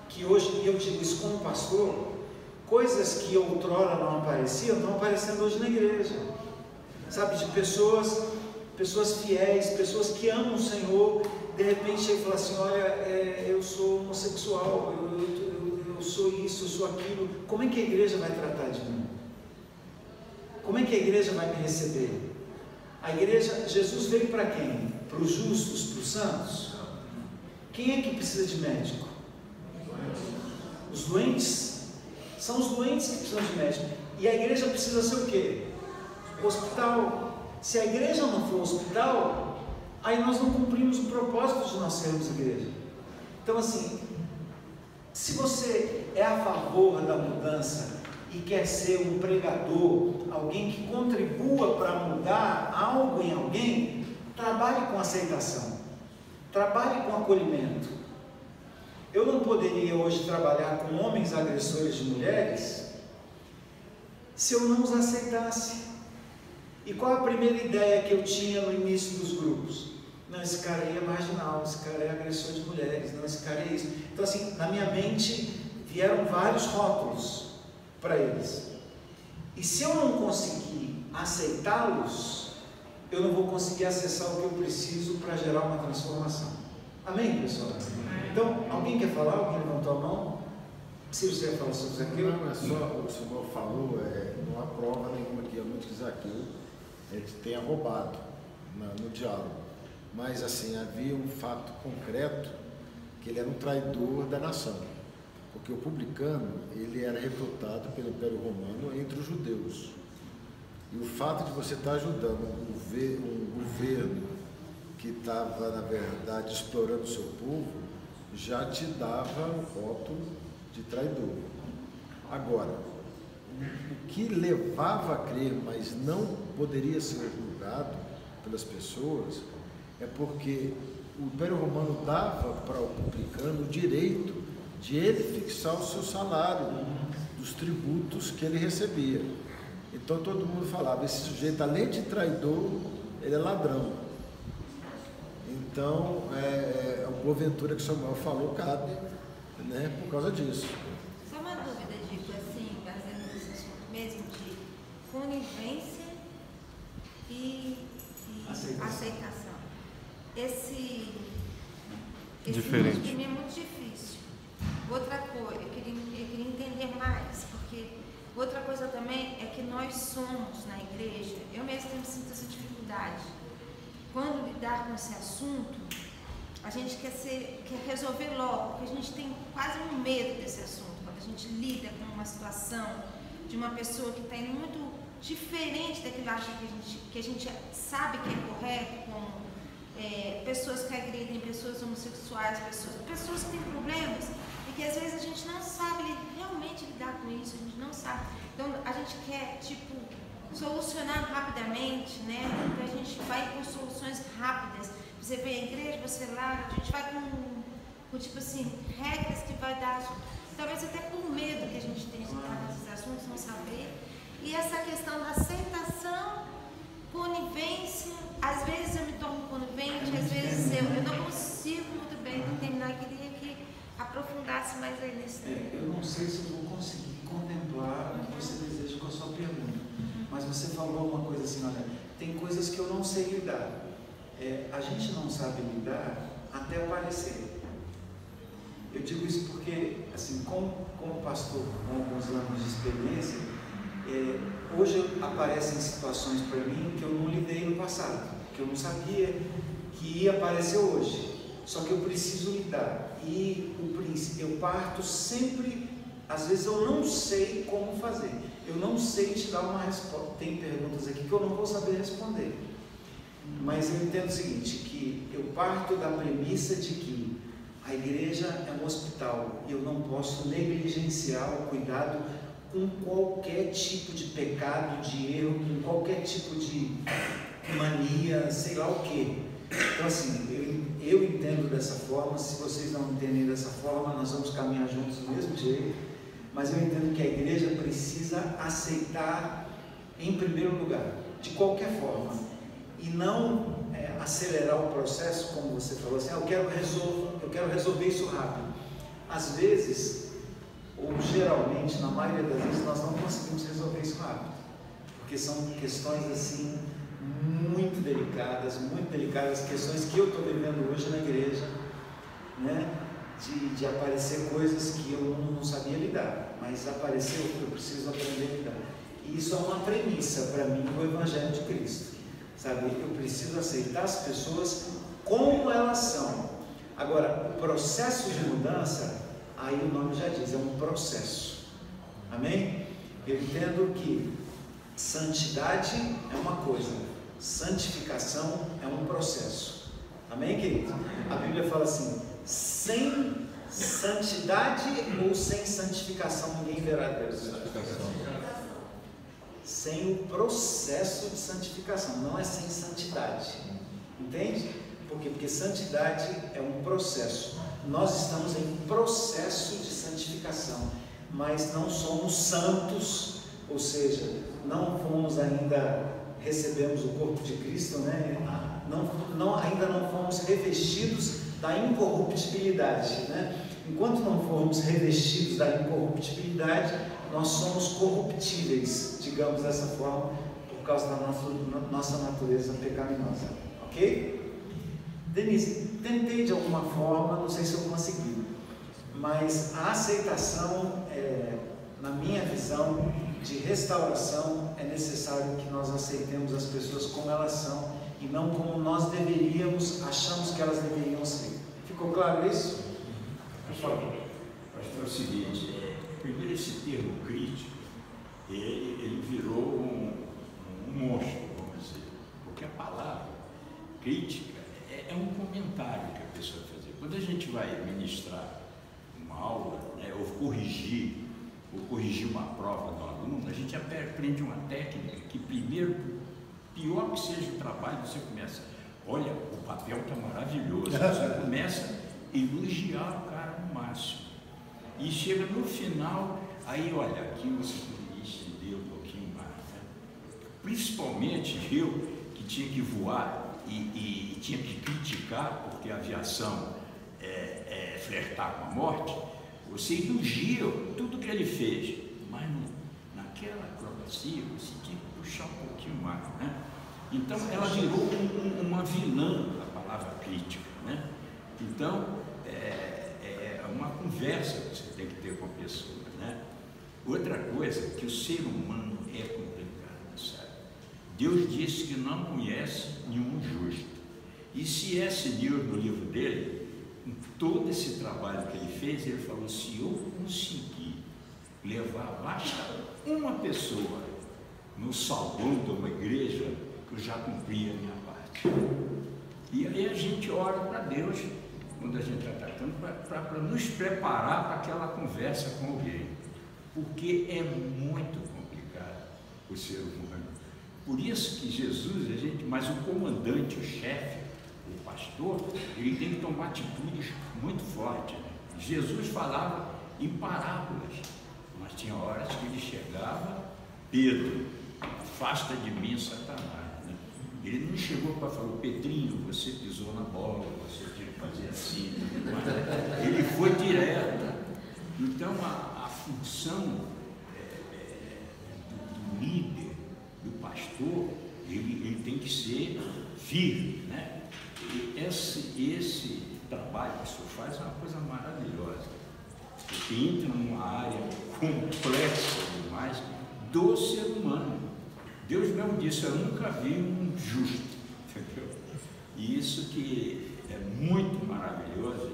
que hoje, e eu digo isso como pastor, coisas que outrora não apareciam, estão aparecendo hoje na igreja. Sabe, de pessoas fiéis, pessoas que amam o Senhor, de repente ele fala assim: olha, eu sou homossexual, eu eu sou isso, eu sou aquilo, como é que a igreja vai tratar de mim? Como é que a igreja vai me receber? A igreja, Jesus veio para quem? Para os justos, para os santos? Quem é que precisa de médico? Os doentes? São os doentes que precisam de médico. E a igreja precisa ser o quê? Hospital. Se a igreja não for hospital, aí nós não cumprimos o propósito de nós sermos igreja. Então assim, se você é a favor da mudança e quer ser um pregador, alguém que contribua para mudar algo em alguém, trabalhe com aceitação, trabalhe com acolhimento. Eu não poderia hoje trabalhar com homens agressores de mulheres se eu não os aceitasse. E qual a primeira ideia que eu tinha no início dos grupos? Não, esse cara aí é marginal, esse cara é agressor de mulheres, não, esse cara é isso. Então assim, na minha mente vieram vários rótulos para eles. E se eu não conseguir aceitá-los, eu não vou conseguir acessar o que eu preciso para gerar uma transformação. Amém, pessoal? Então, alguém quer falar? Alguém levantou a mão? Se você quer falar sobre Zaqueu? Não, é só, o senhor falou, não há prova nenhuma que realmente Zaqueu tenha roubado no diálogo. Mas assim, havia um fato concreto que ele era um traidor da nação. Porque o publicano, ele era recrutado pelo Império Romano entre os judeus. E o fato de você estar ajudando um governo que estava, na verdade, explorando o seu povo, já te dava o rótulo de traidor. Agora, o que levava a crer, mas não poderia ser julgado pelas pessoas, é porque o Império Romano dava para o publicano o direito de ele fixar o seu salário dos tributos que ele recebia. Então todo mundo falava, esse sujeito, além de traidor, ele é ladrão. Então, a boaventura que Samuel falou cabe, né, por causa disso. Só uma dúvida, Dico, assim, baseado nesse assunto mesmo, de conivência e aceitação. Esse diferente. Para mim é muito difícil. Outra coisa, eu queria entender mais, porque outra coisa também é que nós somos na igreja, eu mesmo sinto essa dificuldade. Quando lidar com esse assunto, a gente quer resolver logo, porque a gente tem quase um medo desse assunto. Quando a gente lida com uma situação de uma pessoa que está indo muito diferente daquilo que a gente sabe que é correto, como pessoas que agredem, pessoas homossexuais, pessoas que têm problemas e que às vezes a gente não sabe realmente lidar com isso, a gente não sabe. Então a gente quer, solucionar rapidamente, né? Então a gente vai com soluções rápidas. Você vê a igreja, você lá, a gente vai com tipo assim, regras que vai dar, talvez até por medo que a gente tem de entrar nesses assuntos, não saber. E essa questão da aceitação, conivência, às vezes eu me torno conivente, às vezes eu não consigo muito bem determinar, eu queria que aprofundasse mais aí nesse tema. Eu não sei se eu vou conseguir contemplar o que você deseja com a sua pergunta, mas você falou uma coisa assim, olha, tem coisas que eu não sei lidar. A gente não sabe lidar até aparecer. Eu digo isso porque, assim, como pastor com alguns anos de experiência, hoje aparecem situações para mim que eu não lidei no passado, que eu não sabia que ia aparecer hoje, só que eu preciso lidar. E eu parto sempre, às vezes eu não sei como fazer, eu não sei te dar uma resposta. Tem perguntas aqui que eu não vou saber responder, mas eu entendo o seguinte, que eu parto da premissa de que a igreja é um hospital e eu não posso negligenciar o cuidado com qualquer tipo de pecado, de erro, com qualquer tipo de mania, sei lá o que. Então assim, eu entendo dessa forma. Se vocês não entendem dessa forma, nós vamos caminhar juntos do mesmo jeito, mas eu entendo que a igreja precisa aceitar em primeiro lugar, de qualquer forma, e não acelerar o processo, como você falou assim, eu quero resolver isso rápido. Às vezes, ou geralmente, na maioria das vezes, nós não conseguimos resolver isso rápido, porque são questões assim muito delicadas, questões que eu estou vivendo hoje na igreja, né? de aparecer coisas que eu não sabia lidar, mas apareceu, eu preciso aprender a lidar. E isso é uma premissa para mim do Evangelho de Cristo, sabe? Eu preciso aceitar as pessoas como elas são. Agora, o processo de mudança, aí o nome já diz, é um processo. Amém? Eu entendo que santidade é uma coisa, santificação é um processo. Amém, querido? A Bíblia fala assim: sem santidade ou sem santificação ninguém verá Deus. Sem o processo de santificação, não é sem santidade. Entende? Por quê? Porque santidade é um processo. Nós estamos em processo de santificação, mas não somos santos, ou seja, não fomos ainda, recebemos o corpo de Cristo, né? Ainda não fomos revestidos da incorruptibilidade, né? Enquanto não formos revestidos da incorruptibilidade, nós somos corruptíveis, digamos dessa forma, por causa da nossa natureza pecaminosa. Ok? Denise, tentei de alguma forma, não sei se eu consegui, mas a aceitação, na minha visão de restauração, é necessário que nós aceitemos as pessoas como elas são e não como nós achamos que elas deveriam ser. Ficou claro isso? Pastor, é o seguinte, primeiro esse termo crítico, ele virou um monstro, vamos dizer, porque a palavra crítica é um comentário que a pessoa vai fazer. Quando a gente vai ministrar uma aula, né, ou corrigir uma prova do aluno, a gente aprende uma técnica que primeiro, pior que seja o trabalho, você começa, olha, o papel está maravilhoso, você começa a elogiar o cara no máximo. E chega no final, aí olha, aqui você poderia estender um pouquinho mais. Né? Principalmente eu, que tinha que voar e tinha que criticar, porque a aviação é flertar com a morte, você elogia tudo que ele fez, mas naquela acrobacia você tinha que puxar um pouquinho mais. Né? Então ela virou uma vilã, a palavra crítica. Né? Então, é uma conversa que você tem que ter com a pessoa. Né? Outra coisa, que o ser humano é complicado, sabe? Deus disse que não conhece nenhum justo. E C.S. Lewis, no livro dele, com todo esse trabalho que ele fez, ele falou: se eu conseguir levar basta uma pessoa no salão de uma igreja, eu já cumpri a minha parte. E aí a gente ora para Deus, quando a gente está tratando, para nos preparar para aquela conversa com alguém, porque é muito complicado o ser humano. Por isso que Jesus, mas o comandante, o chefe, o pastor, ele tem que tomar atitudes muito fortes. Né? Jesus falava em parábolas, mas tinha horas que ele chegava: Pedro, afasta de mim, Satanás. Ele não chegou para falar: Pedrinho, você pisou na bola, você tinha que fazer assim. Mas ele foi direto. Então, a função do líder, do pastor, ele tem que ser firme. Né? E esse trabalho que o senhor faz é uma coisa maravilhosa, porque entra numa área complexa demais do ser humano. Deus mesmo disse: eu nunca vi um justo, entendeu? E isso que é muito maravilhoso,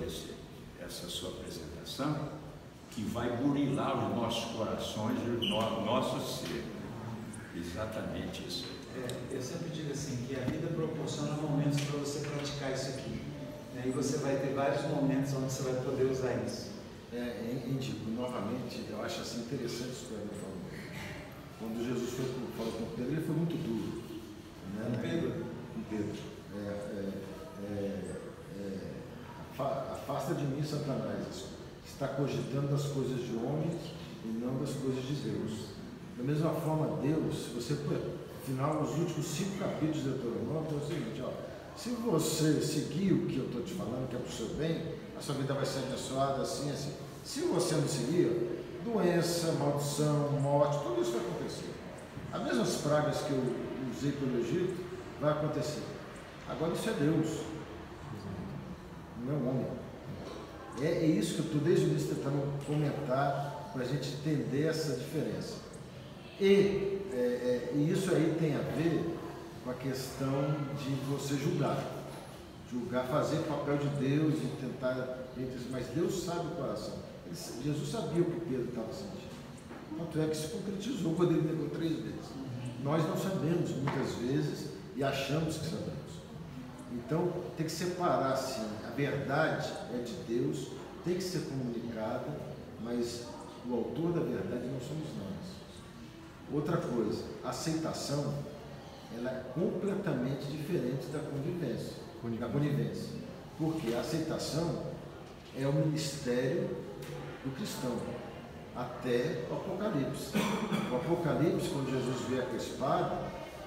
essa sua apresentação, que vai burilar os nossos corações e o nosso ser. Exatamente isso. Eu sempre digo assim, que a vida proporciona momentos para você praticar isso aqui. Né? E você vai ter vários momentos onde você vai poder usar isso. Indico, novamente, eu acho assim interessante isso que eu falou. Quando Jesus falou com Pedro, ele foi muito duro. Né? Com Pedro? Com Pedro. Afasta de mim, Satanás. Está cogitando das coisas de homens e não das coisas de Deus. Da mesma forma, Deus, se você, afinal, os últimos 5 capítulos de Deuteronômio, é o seguinte: ó, se você seguir o que eu estou te falando, que é para o seu bem, a sua vida vai ser abençoada assim, assim. Se você não seguir, doença, maldição, morte, tudo isso vai acontecer. As mesmas pragas que eu usei pelo Egito vai acontecer. Agora isso é Deus, não é um homem. É isso que eu estou desde o início tentando comentar, para a gente entender essa diferença. E isso aí tem a ver com a questão de você julgar, fazer o papel de Deus e tentar, mas Deus sabe o coração. Jesus sabia o que Pedro estava sentindo. Tanto é que se concretizou quando ele negou 3 vezes. Nós não sabemos muitas vezes e achamos que sabemos. Então tem que separar assim, a verdade é de Deus, tem que ser comunicada, mas o autor da verdade não somos nós. Outra coisa, a aceitação, ela é completamente diferente da conivência. Porque a aceitação é o ministério do cristão, até o Apocalipse. O Apocalipse, quando Jesus vier com a espada,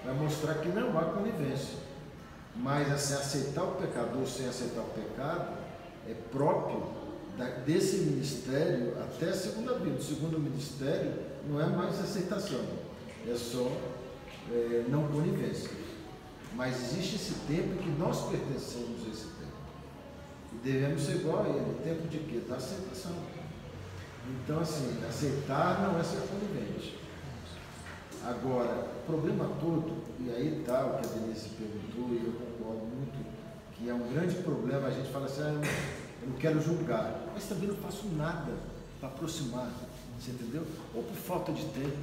vai mostrar que não há conivência. Mas assim, aceitar o pecador sem aceitar o pecado é próprio desse ministério até a segunda vida. O segundo ministério não é mais aceitação, é só não conivência. Mas existe esse tempo em que nós pertencemos a esse tempo. E devemos ser igual a ele. Tempo de quê? Da aceitação. Então, assim, aceitar não é ser conivente. Agora, o problema todo, e aí está o que a Denise perguntou, e eu concordo muito, que é um grande problema, a gente fala assim, eu não quero julgar, mas também não faço nada para aproximar, você entendeu? Ou por falta de tempo,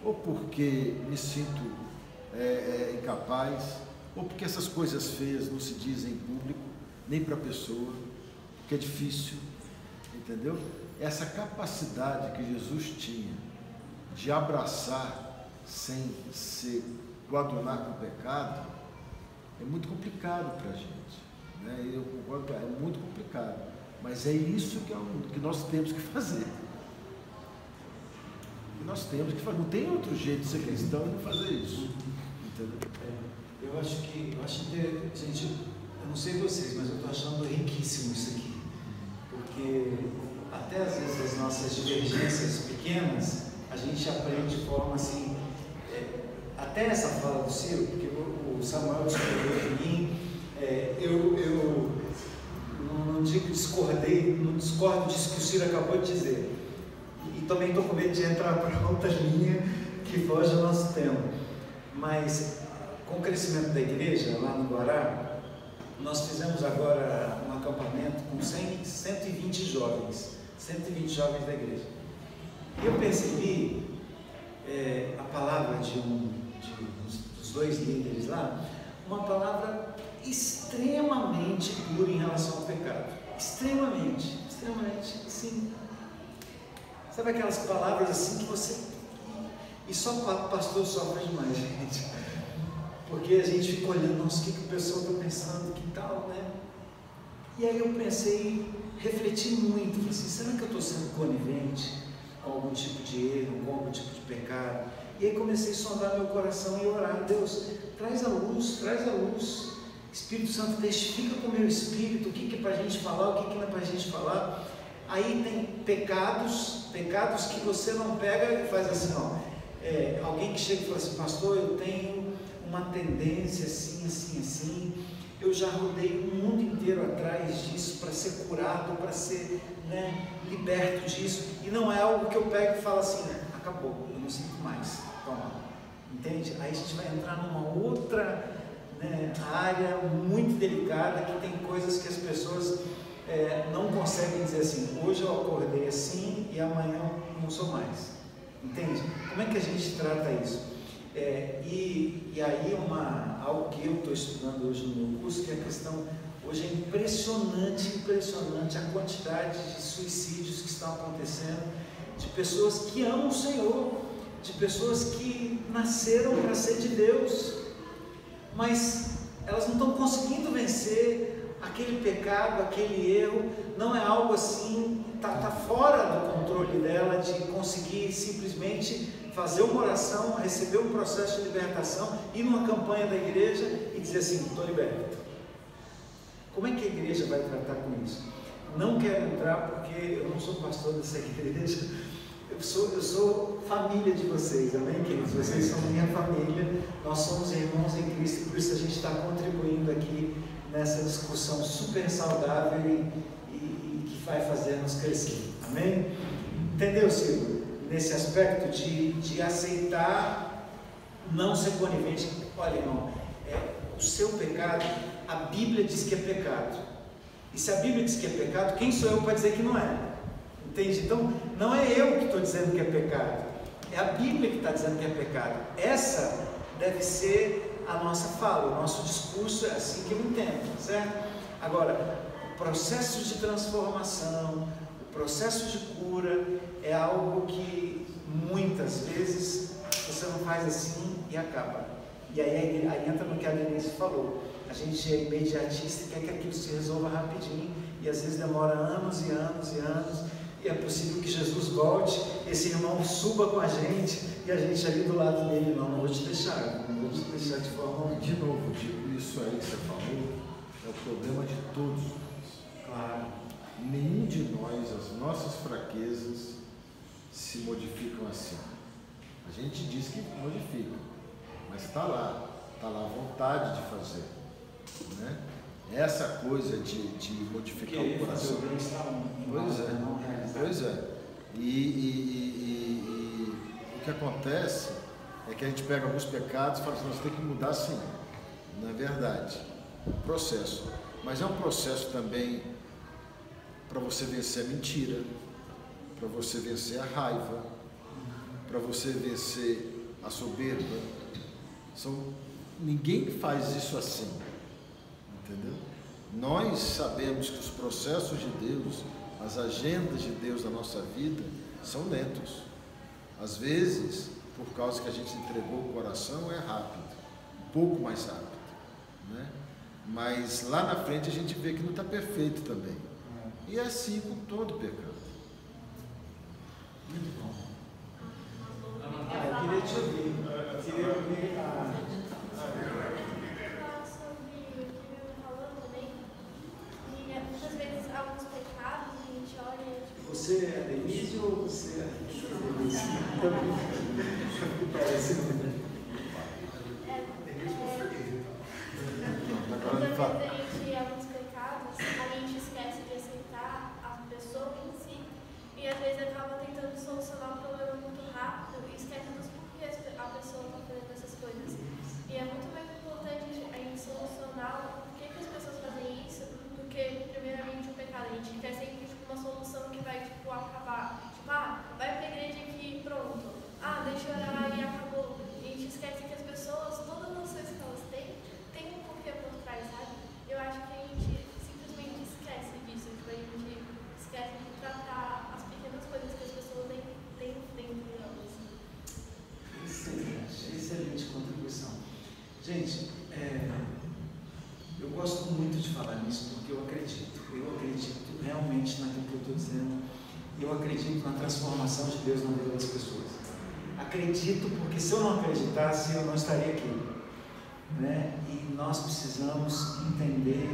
ou porque me sinto incapaz, ou porque essas coisas feias não se dizem em público, nem para a pessoa, porque é difícil, entendeu? Essa capacidade que Jesus tinha de abraçar sem se coadunar com o pecado é muito complicado para a gente, né? Eu concordo, é muito complicado, mas é isso que nós temos que fazer. Nós temos que fazer, não tem outro jeito de ser cristão e não fazer isso, entendeu? Eu acho gente, eu não sei vocês, mas eu estou achando riquíssimo isso aqui, porque até às vezes as nossas divergências pequenas, a gente aprende de forma assim, até essa fala do Ciro, porque o Samuel discordou de mim, eu não digo que discordei, não discordo disso que o Ciro acabou de dizer, e também estou com medo de entrar para outra linha que foge ao nosso tema, mas com o crescimento da igreja lá no Guará, nós fizemos agora um acampamento com 120 jovens da igreja. Eu percebi a palavra dos 2 líderes lá, uma palavra extremamente dura em relação ao pecado. Extremamente, sim. Sabe aquelas palavras assim que você... E só o pastor sofre demais, gente. Porque a gente fica olhando, nossa, o que o pessoal está pensando, que tal, né? E aí eu pensei, refleti muito, falei assim, será que eu estou sendo conivente com algum tipo de erro, com algum tipo de pecado? E aí comecei a sondar meu coração e orar, Deus, traz a luz, Espírito Santo, testifica com o meu espírito, o que é para a gente falar, o que não é para a gente falar. Aí tem pecados que você não pega e faz assim, ó, alguém que chega e fala assim, pastor, eu tenho uma tendência assim, eu já rodei o mundo inteiro atrás disso para ser curado, para ser, né, liberto disso, e não é algo que eu pego e falo assim, acabou, eu não sinto mais, toma, entende? Aí a gente vai entrar numa outra, né, área muito delicada, que tem coisas que as pessoas não conseguem dizer assim, hoje eu acordei assim e amanhã eu não sou mais, entende? Como é que a gente trata isso? E aí algo que eu estou estudando hoje no meu curso, que é a questão, hoje é impressionante a quantidade de suicídios que estão acontecendo, de pessoas que amam o Senhor, de pessoas que nasceram para ser de Deus, mas elas não estão conseguindo vencer aquele pecado, aquele erro, não é algo assim, está fora do controle dela de conseguir simplesmente fazer uma oração, receber um processo de libertação, ir numa campanha da igreja e dizer assim, estou liberto. Como é que a igreja vai tratar com isso? Não quero entrar porque eu não sou pastor dessa igreja, eu sou família de vocês, amém, queridos? Vocês são minha família, nós somos irmãos em Cristo, e por isso a gente está contribuindo aqui nessa discussão super saudável e que vai fazer-nos crescer. Amém? Entendeu, Silvio? Nesse aspecto de aceitar, não ser conivente. Olha, irmão, o seu pecado, a Bíblia diz que é pecado. E se a Bíblia diz que é pecado, quem sou eu para dizer que não é? Entende? Então, não é eu que estou dizendo que é pecado. É a Bíblia que está dizendo que é pecado. Essa deve ser a nossa fala, o nosso discurso, é assim que eu entendo, certo? Agora, o processo de transformação, o processo de cura é algo que muitas vezes você não faz assim e acaba. E aí entra no que a Denise falou. A gente é imediatista e quer que aquilo se resolva rapidinho, e às vezes demora anos e anos e anos, e é possível que Jesus volte, esse irmão suba com a gente, e a gente ali do lado dele, não vou te deixar, não vou te deixar de forma alguma. De novo, digo, isso aí que você falou é o problema de todos nós. Claro. Nenhum de nós, as nossas fraquezas se modificam assim. A gente diz que modifica, mas está lá a vontade de fazer, né? Essa coisa de modificar o coração. Pois é. E o que acontece é que a gente pega alguns pecados e fala assim, nós temos que mudar sim, na verdade, um processo. Mas é um processo também para você vencer a mentira, para você vencer a raiva, para você vencer a soberba. Ninguém faz isso assim, entendeu? Nós sabemos que os processos de Deus, as agendas de Deus na nossa vida são lentos. Às vezes, por causa que a gente entregou o coração, é rápido, um pouco mais rápido, né? Mas lá na frente a gente vê que não está perfeito também. E é assim com todo pecado. Muito bom. Eu queria te ouvir. Eu queria ouvir muitas vezes alguns pecados a gente olha. Você é Denise ou você é Denise? Parece muito. Muitas vezes alguns pecados a gente esquece de aceitar a pessoa em si e às vezes acaba tentando solucionar o problema muito rápido e esquece dos porquês a pessoa está fazendo essas coisas. E é muito mais importante a gente solucionar por que as pessoas fazem isso do que primeiramente o pecado. A gente quer sempre uma solução que vai acabar. Vai pra igreja aqui e pronto. Deixa eu orar e acabou. A gente esquece que as pessoas, todas as ações que elas têm um porquê por trás, sabe? Eu acho que a gente simplesmente esquece disso. A gente esquece de tratar as pequenas coisas que as pessoas têm dentro delas. Excelente contribuição. Gente, eu gosto muito de falar nisso porque eu acredito realmente naquilo que eu estou dizendo. Eu acredito na transformação de Deus na vida das pessoas. Acredito porque se eu não acreditasse eu não estaria aqui, né? E nós precisamos entender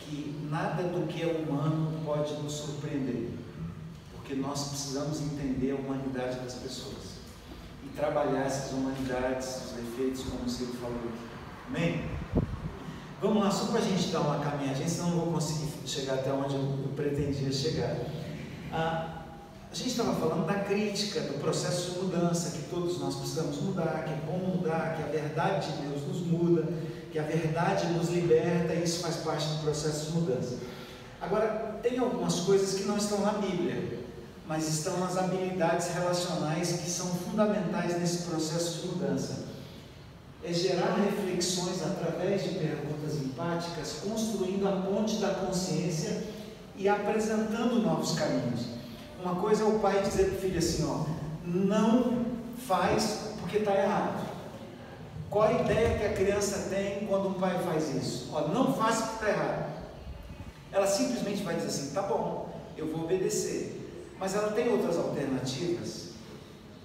que nada do que é humano pode nos surpreender, porque nós precisamos entender a humanidade das pessoas e trabalhar essas humanidades, os defeitos, como o Silvio falou aqui. Amém? Vamos lá, só para a gente dar uma caminhadinha, senão não vou conseguir chegar até onde eu pretendia chegar. A gente estava falando da crítica, do processo de mudança, que todos nós precisamos mudar, que é bom mudar, que a verdade de Deus nos muda, que a verdade nos liberta, e isso faz parte do processo de mudança. Agora, tem algumas coisas que não estão na Bíblia, mas estão nas habilidades relacionais que são fundamentais nesse processo de mudança. É gerar reflexões através de perguntas empáticas, construindo a ponte da consciência e apresentando novos caminhos. Uma coisa é o pai dizer para o filho assim, não faz porque está errado. Qual a ideia que a criança tem quando um pai faz isso? Não faz porque está errado. Ela simplesmente vai dizer assim, tá bom, eu vou obedecer. Mas ela tem outras alternativas?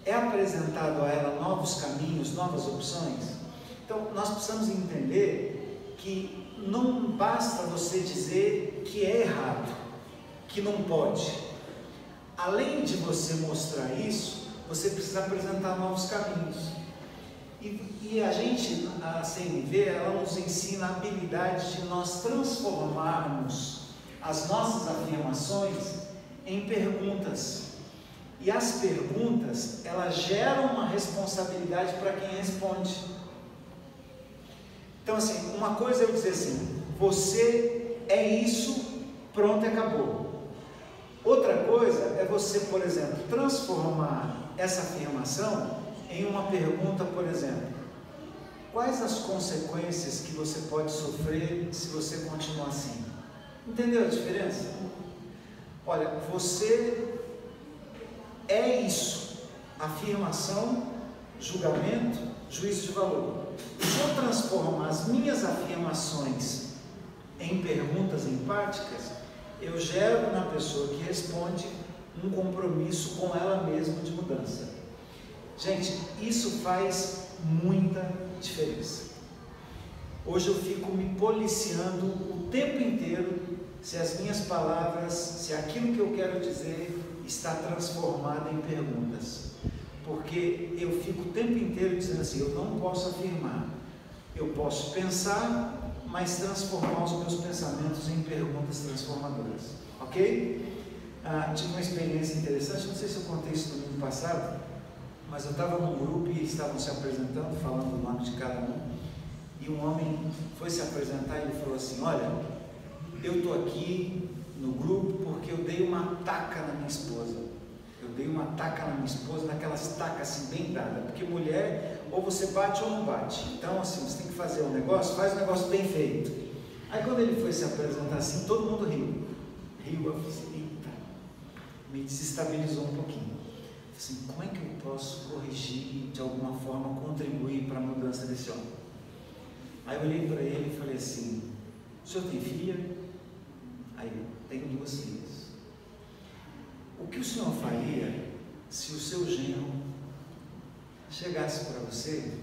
É apresentado a ela novos caminhos, novas opções? Então, nós precisamos entender que não basta você dizer que é errado, que não pode. Além de você mostrar isso, você precisa apresentar novos caminhos. E a gente, a CNV, ela nos ensina a habilidade de nós transformarmos as nossas afirmações em perguntas. E as perguntas, elas geram uma responsabilidade para quem responde. Então, assim, uma coisa é eu dizer assim: você é isso, pronto, acabou. Outra coisa é você, por exemplo, transformar essa afirmação em uma pergunta, por exemplo: quais as consequências que você pode sofrer se você continuar assim? Entendeu a diferença? Olha, você é isso: afirmação, julgamento, juízo de valor. Se eu transformar as minhas afirmações em perguntas empáticas, eu gero na pessoa que responde um compromisso com ela mesma de mudança. Gente, isso faz muita diferença. Hoje eu fico me policiando o tempo inteiro se as minhas palavras, se aquilo que eu quero dizer está transformado em perguntas. Porque eu fico o tempo inteiro dizendo assim: eu não posso afirmar, eu posso pensar, mas transformar os meus pensamentos em perguntas transformadoras. Ok? Tive uma experiência interessante, não sei se eu contei isso no domingo passado, mas eu estava num grupo e estavam se apresentando, falando o nome de cada um, e um homem foi se apresentar e ele falou assim: olha, eu estou aqui no grupo porque eu dei uma taca na minha esposa. Eu dei uma taca na minha esposa, naquelas tacas assim bem dadas, porque mulher, ou você bate ou não bate. Então assim, você tem que fazer um negócio, faz um negócio bem feito. Aí quando ele foi se apresentar assim, todo mundo riu. Eu falei assim: eita, me desestabilizou um pouquinho. Eu falei assim: como é que eu posso corrigir, de alguma forma contribuir para a mudança desse homem? Aí eu olhei para ele e falei assim: o senhor tem filha? Aí eu tenho 2 filhas. O que o senhor faria se o seu genro chegasse para você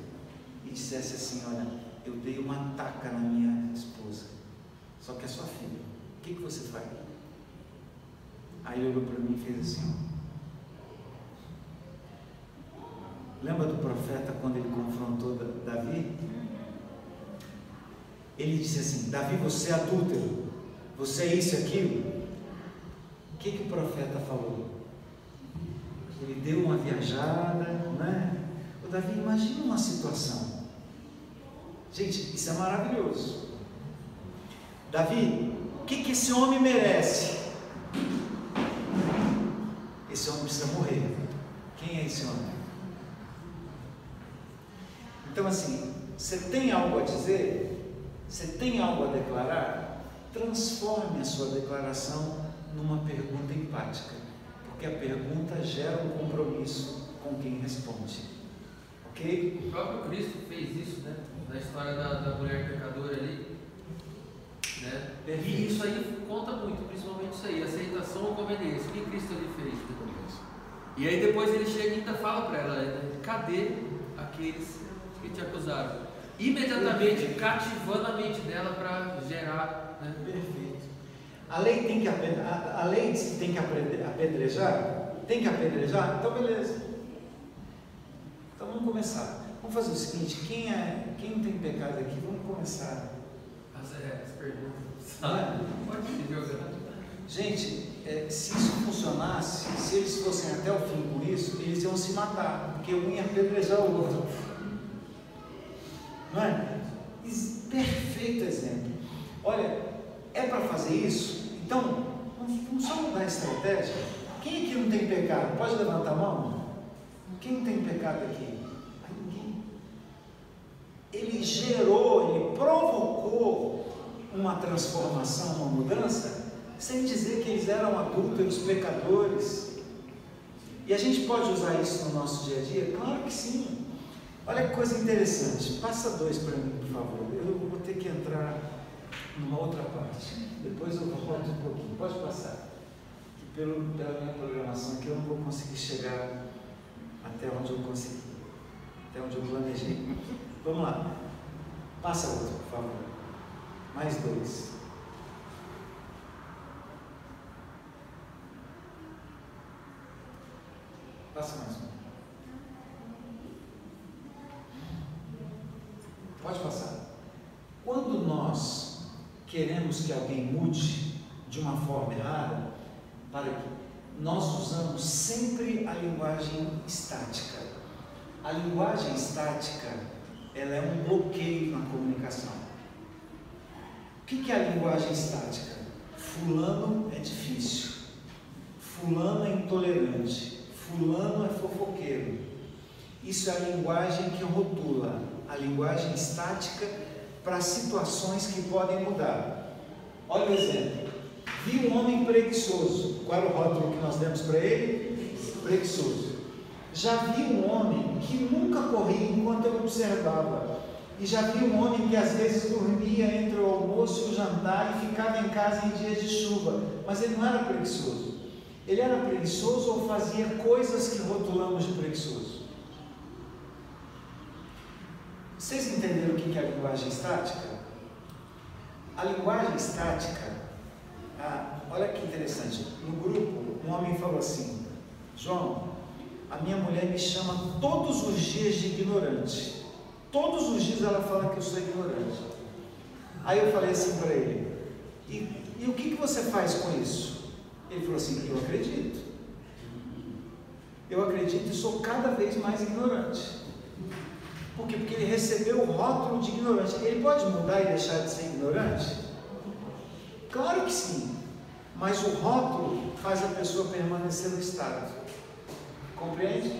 e dissesse assim: olha, eu dei uma taca na minha esposa, só que é sua filha, o que você faria? Aí ele olhou para mim e fez assim: lembra do profeta quando ele confrontou Davi? Ele disse assim: Davi, você é adúltero, você é isso e aquilo. O que o profeta falou? Ele deu uma viajada, né? O Davi, imagina uma situação. Gente, isso é maravilhoso. Davi, o que esse homem merece? Esse homem precisa morrer. Quem é esse homem? Então assim, você tem algo a dizer? Você tem algo a declarar? Transforme a sua declaração numa pergunta empática, porque a pergunta gera um compromisso com quem responde. Ok? O próprio Cristo fez isso, né? Na história da mulher pecadora ali, né? E isso aí conta muito, principalmente isso aí, aceitação ou conveniência. O que Cristo ali fez? E aí depois ele chega e ainda fala para ela, né? Cadê aqueles que te acusaram? Imediatamente cativando a mente dela para gerar, né? Perfeito. A lei diz que tem que apedrejar? Tem que apedrejar? Então beleza. Então vamos começar. Vamos fazer o seguinte: quem não tem pecado aqui, vamos começar. As perguntas. Pode se jogar. Gente, se isso funcionasse, se eles fossem até o fim com isso, eles iam se matar, porque um ia apedrejar o outro. Não é? Perfeito exemplo. Olha, é para fazer isso? Então, vamos só mudar a estratégia. Quem aqui não tem pecado? Pode levantar a mão? Quem não tem pecado aqui? Ninguém. Ele gerou, ele provocou uma transformação, uma mudança, sem dizer que eles eram adúlteros, pecadores. E a gente pode usar isso no nosso dia a dia? Claro que sim. Olha que coisa interessante. Passa 2 para mim, por favor. Eu vou ter que entrar numa outra parte. Depois eu volto um pouquinho. Pode passar. Que pela minha programação aqui eu não vou conseguir chegar até onde eu consegui. Até onde eu planejei. Vamos lá. Passa outro, por favor. Mais 2. Passa mais um. Pode passar. Quando nós queremos que alguém mude de uma forma errada, para que nós usamos sempre a linguagem estática. A linguagem estática, ela é um bloqueio na comunicação. O que é a linguagem estática? Fulano é difícil, fulano é intolerante, fulano é fofoqueiro. Isso é a linguagem que rotula, a linguagem estática para situações que podem mudar. Olha o exemplo. Vi um homem preguiçoso. Qual era o rótulo que nós demos para ele? Preguiçoso. Já vi um homem que nunca corria enquanto eu observava. E já vi um homem que às vezes dormia entre o almoço e o jantar e ficava em casa em dias de chuva. Mas ele não era preguiçoso. Ele era preguiçoso ou fazia coisas que rotulamos de preguiçoso. Vocês entenderam o que é a linguagem estática? A linguagem estática, olha que interessante, no grupo um homem falou assim: João, a minha mulher me chama todos os dias de ignorante, todos os dias ela fala que eu sou ignorante. Aí eu falei assim para ele, e o que você faz com isso? Ele falou assim: eu acredito e sou cada vez mais ignorante. Por quê? Porque ele recebeu o rótulo de ignorante. Ele pode mudar e deixar de ser ignorante? Claro que sim, mas o rótulo faz a pessoa permanecer no estado. Compreende?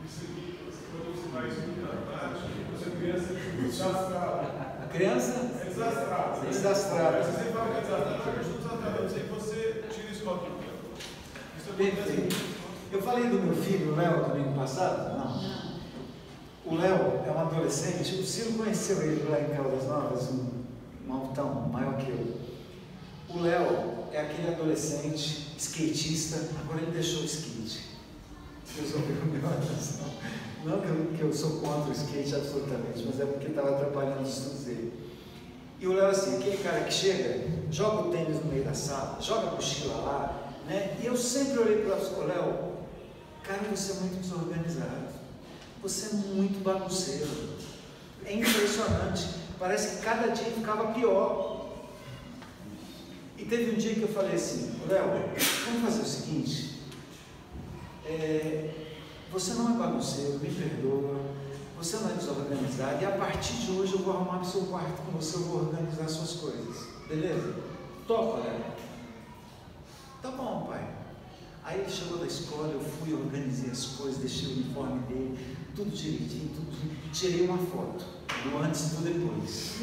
Isso aqui, quando você vai explicar na prática, você criança desastrada. Criança? É desastrada. Desastrada. Você sempre fala que é desastrada, mas eu estou desastrada. Aí você tira esse rótulo. Isso Perfeito. Eu falei do meu filho, o Léo, domingo passado? Não. O Léo é um adolescente, o Ciro conheceu ele lá em Caldas Novas, um altão, maior que eu. O Léo é aquele adolescente, skatista, agora ele deixou o skate. Resolveu a minha atenção. Não que eu sou contra o skate absolutamente, mas é porque estava atrapalhando os estudos dele. E o Léo assim, aquele cara que chega, joga o tênis no meio da sala, joga a mochila lá, né? E eu sempre olhei para o Léo, cara, você é muito desorganizado. Você é muito bagunceiro. É impressionante. Parece que cada dia ficava pior. E teve um dia que eu falei assim: Léo, vamos fazer o seguinte. Você não é bagunceiro, me perdoa. Você não é desorganizado. E a partir de hoje eu vou arrumar o seu quarto com você. Eu vou organizar suas coisas. Beleza? Topa, Léo? Tá bom, pai. Aí ele chegou da escola, eu fui, organizei as coisas, deixei o uniforme dele, tudo direitinho, tudo. Tirei uma foto do antes e do depois.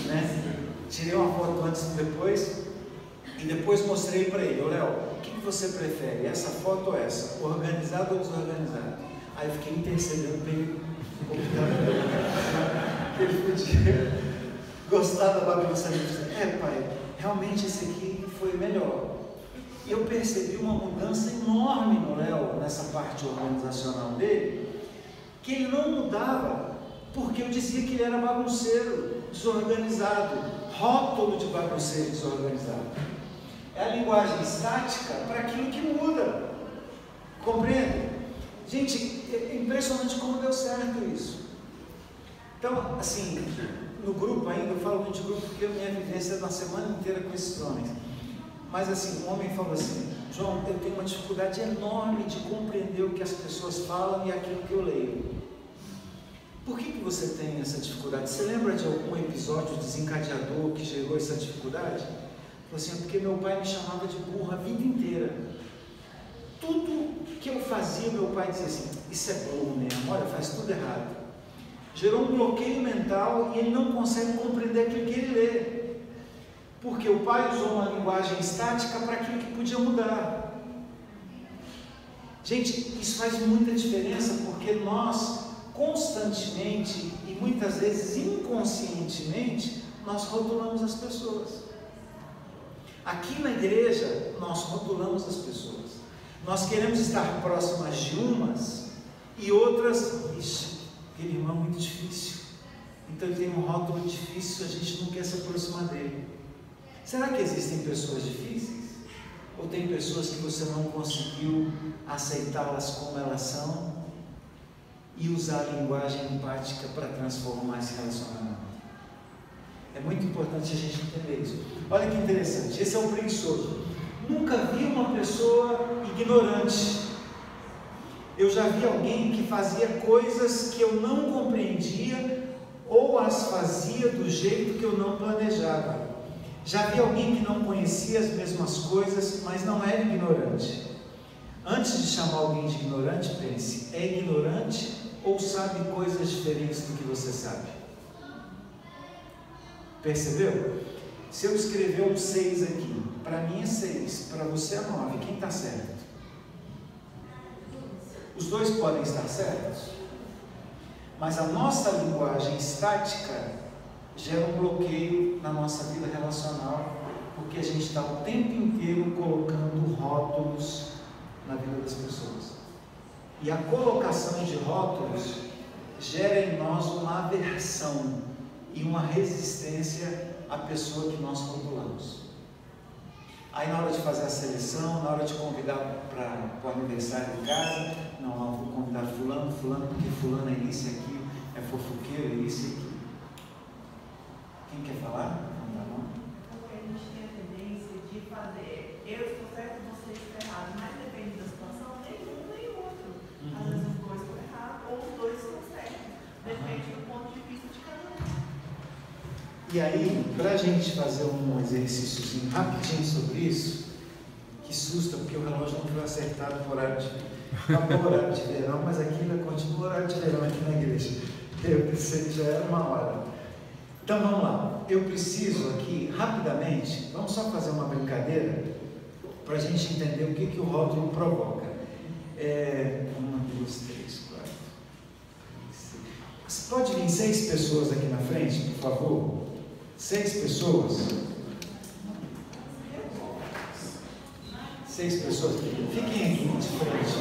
Né? Tirei uma foto antes e do depois e depois mostrei para ele: Léo, o que você prefere, essa foto ou essa? Organizado ou desorganizado? Aí eu fiquei intercedendo para ele que ele podia gostar da bagunça. Pai, realmente esse aqui foi melhor. E eu percebi uma mudança enorme no Léo, nessa parte organizacional dele, que ele não mudava, porque eu dizia que ele era bagunceiro, desorganizado, rótulo de bagunceiro e desorganizado. É a linguagem estática para aquilo que muda. Compreende? Gente, é impressionante como deu certo isso. Então, assim, no grupo ainda, eu falo muito de grupo porque a minha vivência é uma semana inteira com esses homens. Mas assim, um homem falou assim: João, eu tenho uma dificuldade enorme de compreender o que as pessoas falam e aquilo que eu leio. Por que você tem essa dificuldade? Você lembra de algum episódio desencadeador que gerou essa dificuldade? Falou assim: é porque meu pai me chamava de burro a vida inteira. Tudo que eu fazia, meu pai dizia assim: isso é burro mesmo, olha, faz tudo errado. Gerou um bloqueio mental e ele não consegue compreender aquilo que ele lê. Porque o pai usou uma linguagem estática para aquilo que podia mudar. Gente, isso faz muita diferença, porque nós constantemente e muitas vezes inconscientemente nós rotulamos as pessoas. Aqui na igreja nós rotulamos as pessoas. Nós queremos estar próximas de umas e outras. Ixi, aquele irmão é muito difícil, então ele tem um rótulo difícil, a gente não quer se aproximar dele. Será que existem pessoas difíceis? Ou tem pessoas que você não conseguiu aceitá-las como elas são e usar a linguagem empática para transformar esse relacionamento? É muito importante a gente entender isso. Olha que interessante, esse é o preguiçoso. Nunca vi uma pessoa ignorante. Eu já vi alguém que fazia coisas que eu não compreendia ou as fazia do jeito que eu não planejava. Já vi alguém que não conhecia as mesmas coisas, mas não era ignorante. Antes de chamar alguém de ignorante, pense: é ignorante ou sabe coisas diferentes do que você sabe? Percebeu? Se eu escrever um 6 aqui, para mim é 6, para você é 9, quem está certo? Os dois podem estar certos, mas a nossa linguagem estática gera um bloqueio na nossa vida relacional, porque a gente está o tempo inteiro colocando rótulos na vida das pessoas. E a colocação de rótulos gera em nós uma aversão e uma resistência à pessoa que nós rotulamos. Aí na hora de fazer a seleção, na hora de convidar para o aniversário em casa, não, vou convidar fulano, porque fulano é isso e aquilo, é fofoqueiro, é isso e aquilo. Quem quer falar? Porque a gente tem a tendência de fazer, eu estou certo, você está errado, mas depende da situação, nem um nem outro. Às vezes os dois estão errados, ou os dois estão certos. Depende do ponto de vista de cada um. E aí, para a gente fazer um exercíciozinho rapidinho sobre isso, que susto, porque o relógio não foi acertado no horário de verão, mas aqui ainda continua o horário de verão aqui na igreja. Eu pensei que já era uma hora. Então vamos lá, eu preciso aqui, rapidamente, vamos só fazer uma brincadeira, para a gente entender o que o rótulo provoca. 1, 2, 3, 4, 5. Pode vir 6 pessoas aqui na frente, por favor? 6 pessoas? 6 pessoas? Fiquem aqui de frente.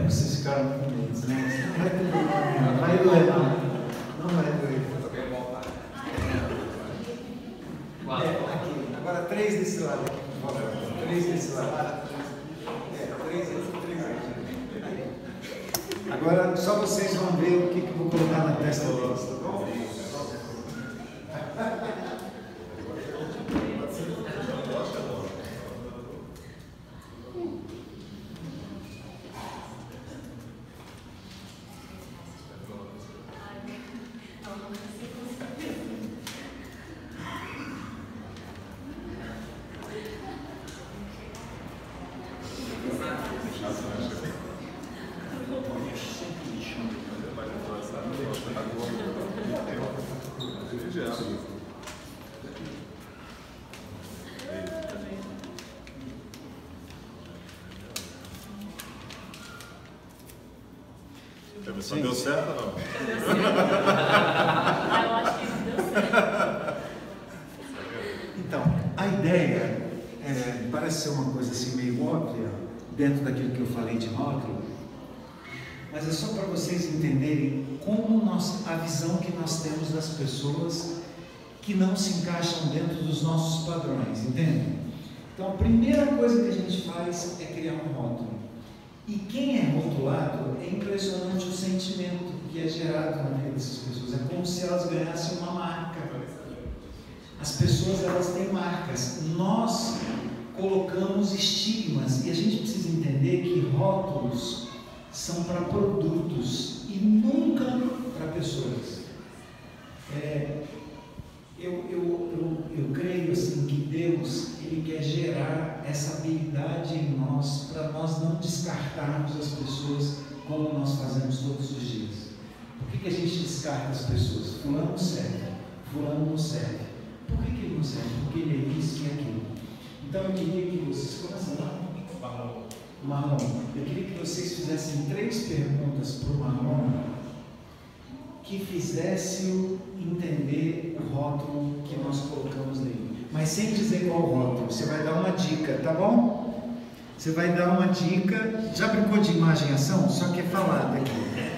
Vocês ficaram com medo, né? Não vai doer, não. Não vai doer. Aqui. Agora 3 desse lado aqui, por favor. 3 desse lado. 3 aqui. Agora só vocês vão ver o que eu vou colocar na testa deles, tá bom? Só deu certo ou não? Eu acho que deu certo. Então, a ideia parece ser uma coisa assim meio óbvia, dentro daquilo que eu falei de rótulo, mas é só para vocês entenderem como a visão que nós temos das pessoas que não se encaixam dentro dos nossos padrões, entende? Então, a primeira coisa que a gente faz é criar um rótulo. E quem é rotulado, é impressionante o sentimento que é gerado na vida dessas pessoas. É como se elas ganhassem uma marca. As pessoas, elas têm marcas. Nós colocamos estigmas e a gente precisa entender que rótulos são para produtos e nunca para pessoas. Eu creio assim que Deus, Ele quer gerar essa habilidade em nós para nós não descartarmos as pessoas como nós fazemos todos os dias. Por que a gente descarta as pessoas? Fulano serve, fulano não serve. Por que ele não serve? Porque ele é isso e aquilo. Então eu queria que vocês, começam lá? Marlon. Eu queria que vocês fizessem 3 perguntas para o Marlon que fizesse-o entender o rótulo que nós colocamos nele. Mas sem dizer qual rótulo, você vai dar uma dica, tá bom? Você vai dar uma dica. Já brincou de imagem e ação? Só que é falado aqui.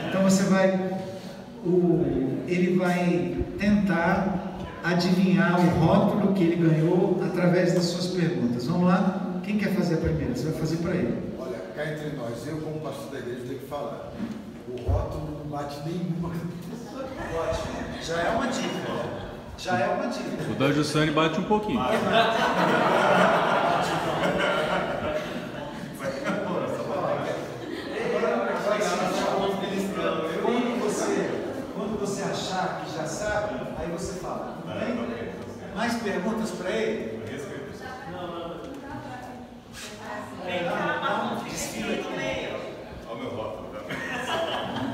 Então você vai, ele vai tentar adivinhar o rótulo que ele ganhou através das suas perguntas. Vamos lá? Quem quer fazer a primeira? Você vai fazer para ele. Olha, cá entre nós, eu como pastor da igreja tenho que falar. O rótulo não bate nenhuma. Ótimo. Já é uma dica. Já é uma dica. O da Jussane bate um pouquinho. Quando você achar que já sabe, aí você fala. Tudo bem? Mais perguntas para ele? Desfila aqui. Olha o meu rótulo, tá?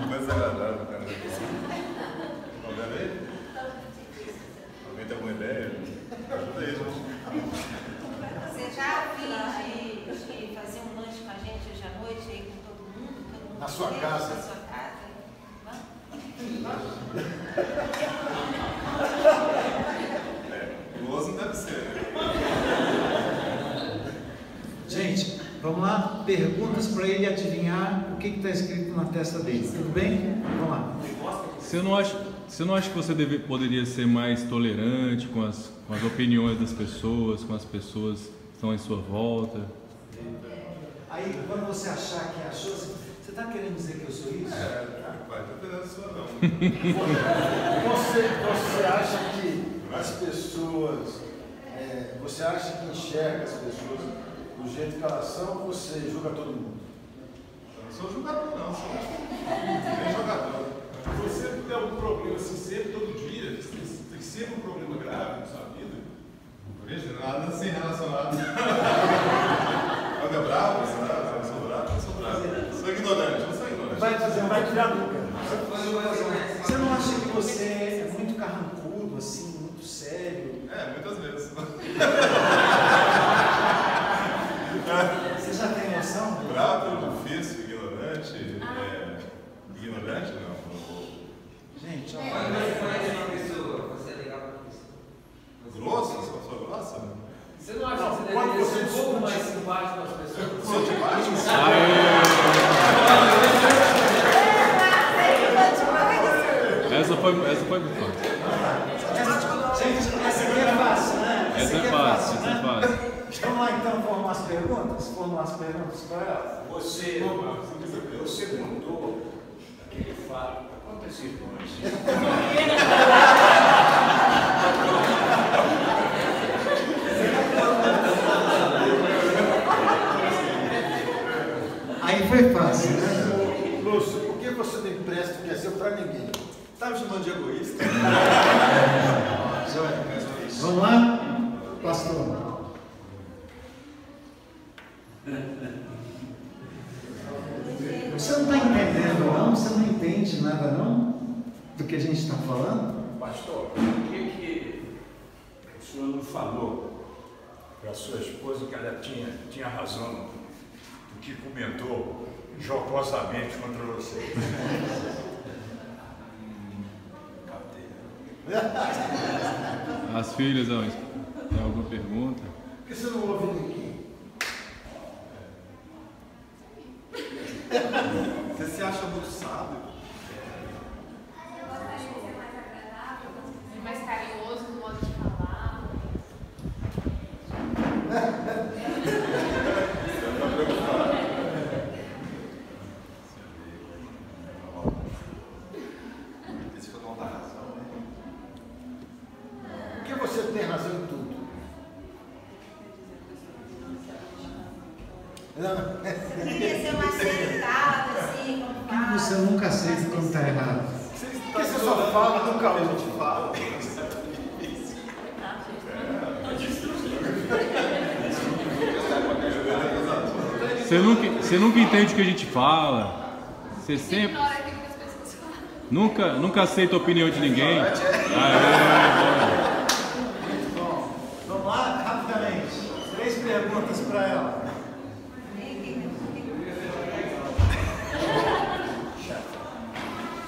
Mais agradável, cara. Tá vendo aí? Alguém tem alguma ideia? Ajuda aí, gente. Você já viu de fazer um lanche com a gente hoje à noite aí com todo mundo? Na sua casa. Na sua casa. Guloso não deve ser, né? Gente, vamos lá? Perguntas para ele adivinhar o que está escrito na testa dele. Tudo bem? Vamos lá. Você não acha que você poderia ser mais tolerante com as opiniões das pessoas, com as pessoas que estão em sua volta? Aí, quando você achar que achou, você está querendo dizer que eu sou isso? Rapaz, não tem nada sua não. Você acha que as pessoas, você acha que enxerga as pessoas do jeito que elas são, ou você julga todo mundo? Eu não sou jogador não, sou nem jogador. Você tem algum problema assim sempre, todo dia? Tem sempre um problema grave na sua vida? Não vejo nada assim relacionado. Anda bravo, você não sou bravo, não sou bravo. Sou ignorante, não sou ignorante. Vai dizer, não vai tirar nunca. Você não acha que você é muito carrancudo, assim, muito sério? Muitas vezes. Você já tem noção? Bravo, difícil, ignorante. Ignorante não. Gente, ó. Você é legal pra pessoa. Grosso? Sou grossa? Você não acha que você deveria ser um pouco mais simpático com as pessoas? Sou simpático? Essa foi muito fácil. Gente, essa aqui é fácil, né? Essa é fácil. Vamos lá então formular as perguntas para ela. Você contou aquele fato para quantas irmãs? Aí foi fácil, né? Lúcio, por que você não empresta o que é seu para ninguém? Tá me chamando de egoísta? Vamos lá? Pastor. Você não está entendendo não? Você não entende nada não? Do que a gente está falando? Pastor, por que o senhor não falou para sua esposa que ela tinha razão do que comentou jocosamente contra você? As filhas, tem alguma pergunta? Por que você não ouve ninguém? Você se acha muito sábio? É mais carinhoso no modo de falar. Esse que eu dou uma razão, né? Por que você tem razão em tudo? Você deveria ser mais aceitado, assim, como Por que você nunca aceita quando está errado? Por que você só fala do caô? A gente fala. Você nunca entende o que a gente fala. Você sempre. Ignora aquilo que as pessoas falam. Nunca aceita a opinião de ninguém. Muito bom. Vamos lá, rapidamente. 3 perguntas para ela.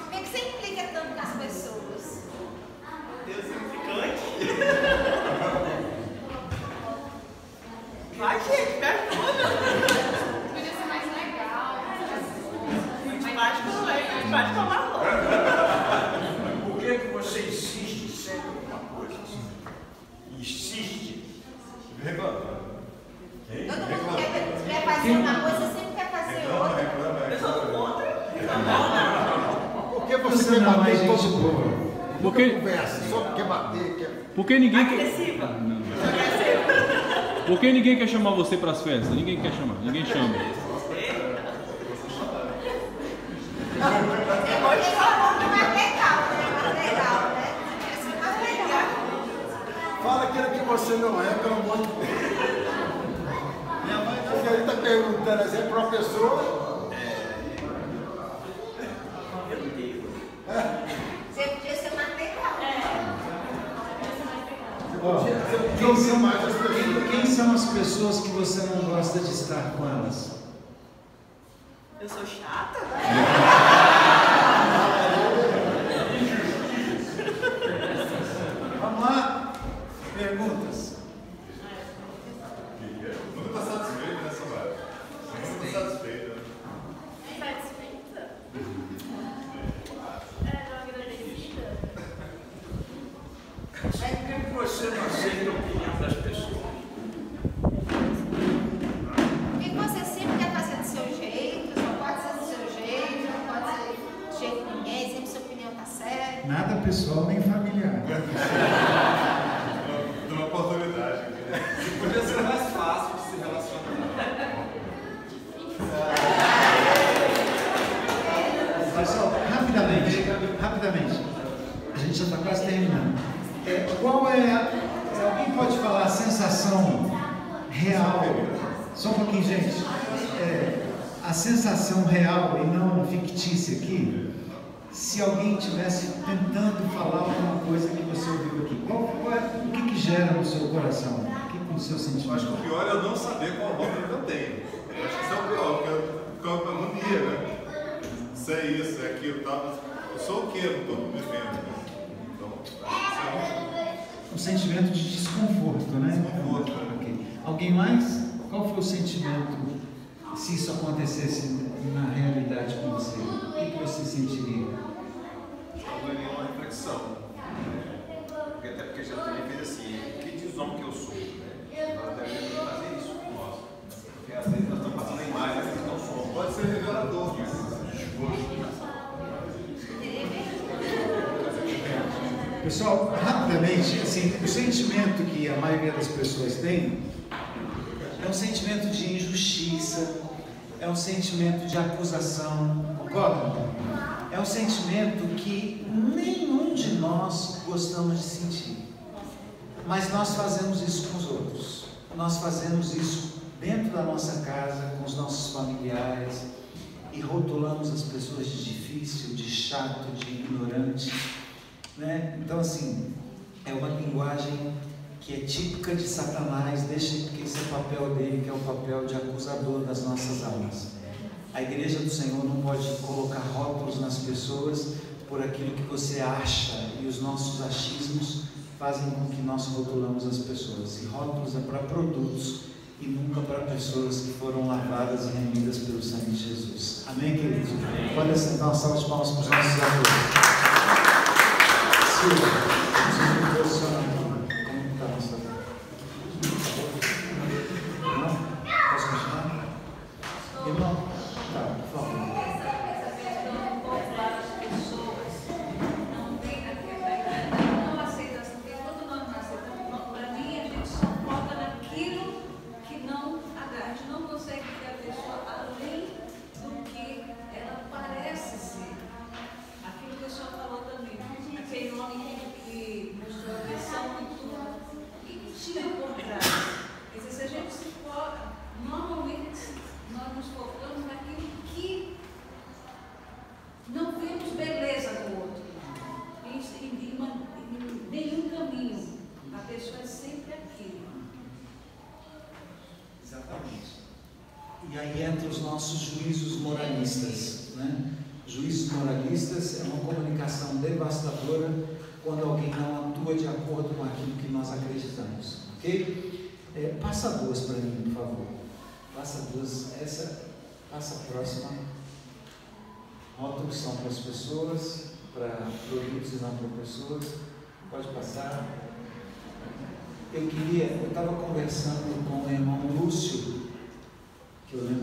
Por que você implica tanto com as pessoas? Vai, gente, pergunta. Podia ser mais legal. Pode falar logo. Por que você insiste sempre em uma coisa? fazer uma coisa, você sempre quer fazer outra. Por que você quer bater todo mundo? Porque Conversa, só quer bater, quer... Porque ninguém quer. Agressiva. Porque ninguém quer chamar você para as festas. Ninguém quer chamar. Ninguém chama. Depois de falar que mais legal, né? Esse é mais legal. Fala aquilo que você não é, pelo amor de Deus. Porque ele está perguntando assim para uma pessoa. Você podia ser mais legal. Quem são as pessoas que você não gosta de estar com elas? Eu sou chata? Vamos lá? Perguntas? Nunca está satisfeito, né, Samara? Nunca está satisfeita. Satisfeita? Agradecida? Por que você não aceita a opinião das pessoas? Porque você sempre quer fazer do seu jeito, só pode ser do seu jeito, não pode ser do jeito de ninguém, sempre sua opinião tá certa. Nada pessoal nem familiar. Dou uma oportunidade. Podia ser mais fácil de se relacionar. Pessoal, rapidamente. A gente já está quase terminando. Qual é, alguém pode falar a sensação real? Só um pouquinho, gente. A sensação real e não fictícia aqui, se alguém estivesse tentando falar alguma coisa que você ouviu aqui, o que gera no seu coração? O que no seu sentimento? Eu acho que o pior é eu não saber qual rótulo que eu tenho. Eu acho que isso é o pior, porque eu fico com a mania, né? Isso é isso, é aquilo, tá? Eu sou o quê? Eu não estou vivendo. Né? Então, isso é um sentimento de desconforto, né? Desconforto, né? Okay. Alguém mais? Qual foi o sentimento se isso acontecesse na realidade com você? O que você sentiria? Talvez uma reflexão. Até porque já também fez assim, o que diz o homem que eu sou? Né? Nós devemos fazer isso com nós. Porque às vezes nós estamos passando imagens que não somos. Pode ser revelador, Pessoal, rapidamente, assim, o sentimento que a maioria das pessoas tem é um sentimento de injustiça, é um sentimento de acusação, concordam? É um sentimento que nenhum de nós gostamos de sentir, mas nós fazemos isso com os outros, nós fazemos isso dentro da nossa casa, com os nossos familiares, e rotulamos as pessoas de difícil, de chato, de ignorante, né? Então, assim, é uma linguagem que é típica de Satanás, deixa que esse é o papel dele, que é o papel de acusador das nossas almas. A igreja do Senhor não pode colocar rótulos nas pessoas por aquilo que você acha, e os nossos achismos fazem com que nós rotulamos as pessoas. E rótulos é para produtos e nunca para pessoas que foram lavadas e remidas pelo sangue de Jesus. Amém, queridos? Pode sentar uma salva de palmas para os nossos atores. Silvia, vamos nos posicionar aqui. Como está a nossa vida? Não? Posso continuar? Irmão? Tá, por favor. E aí entra os nossos juízos moralistas, né? Juízos moralistas é uma comunicação devastadora quando alguém não atua de acordo com aquilo que nós acreditamos, ok? Passa duas para mim, por favor. Passa duas, passa a próxima. Rótulos são para as pessoas, para produtos e não para pessoas. Pode passar. Eu estava conversando com o irmão Lúcio, que eu lembro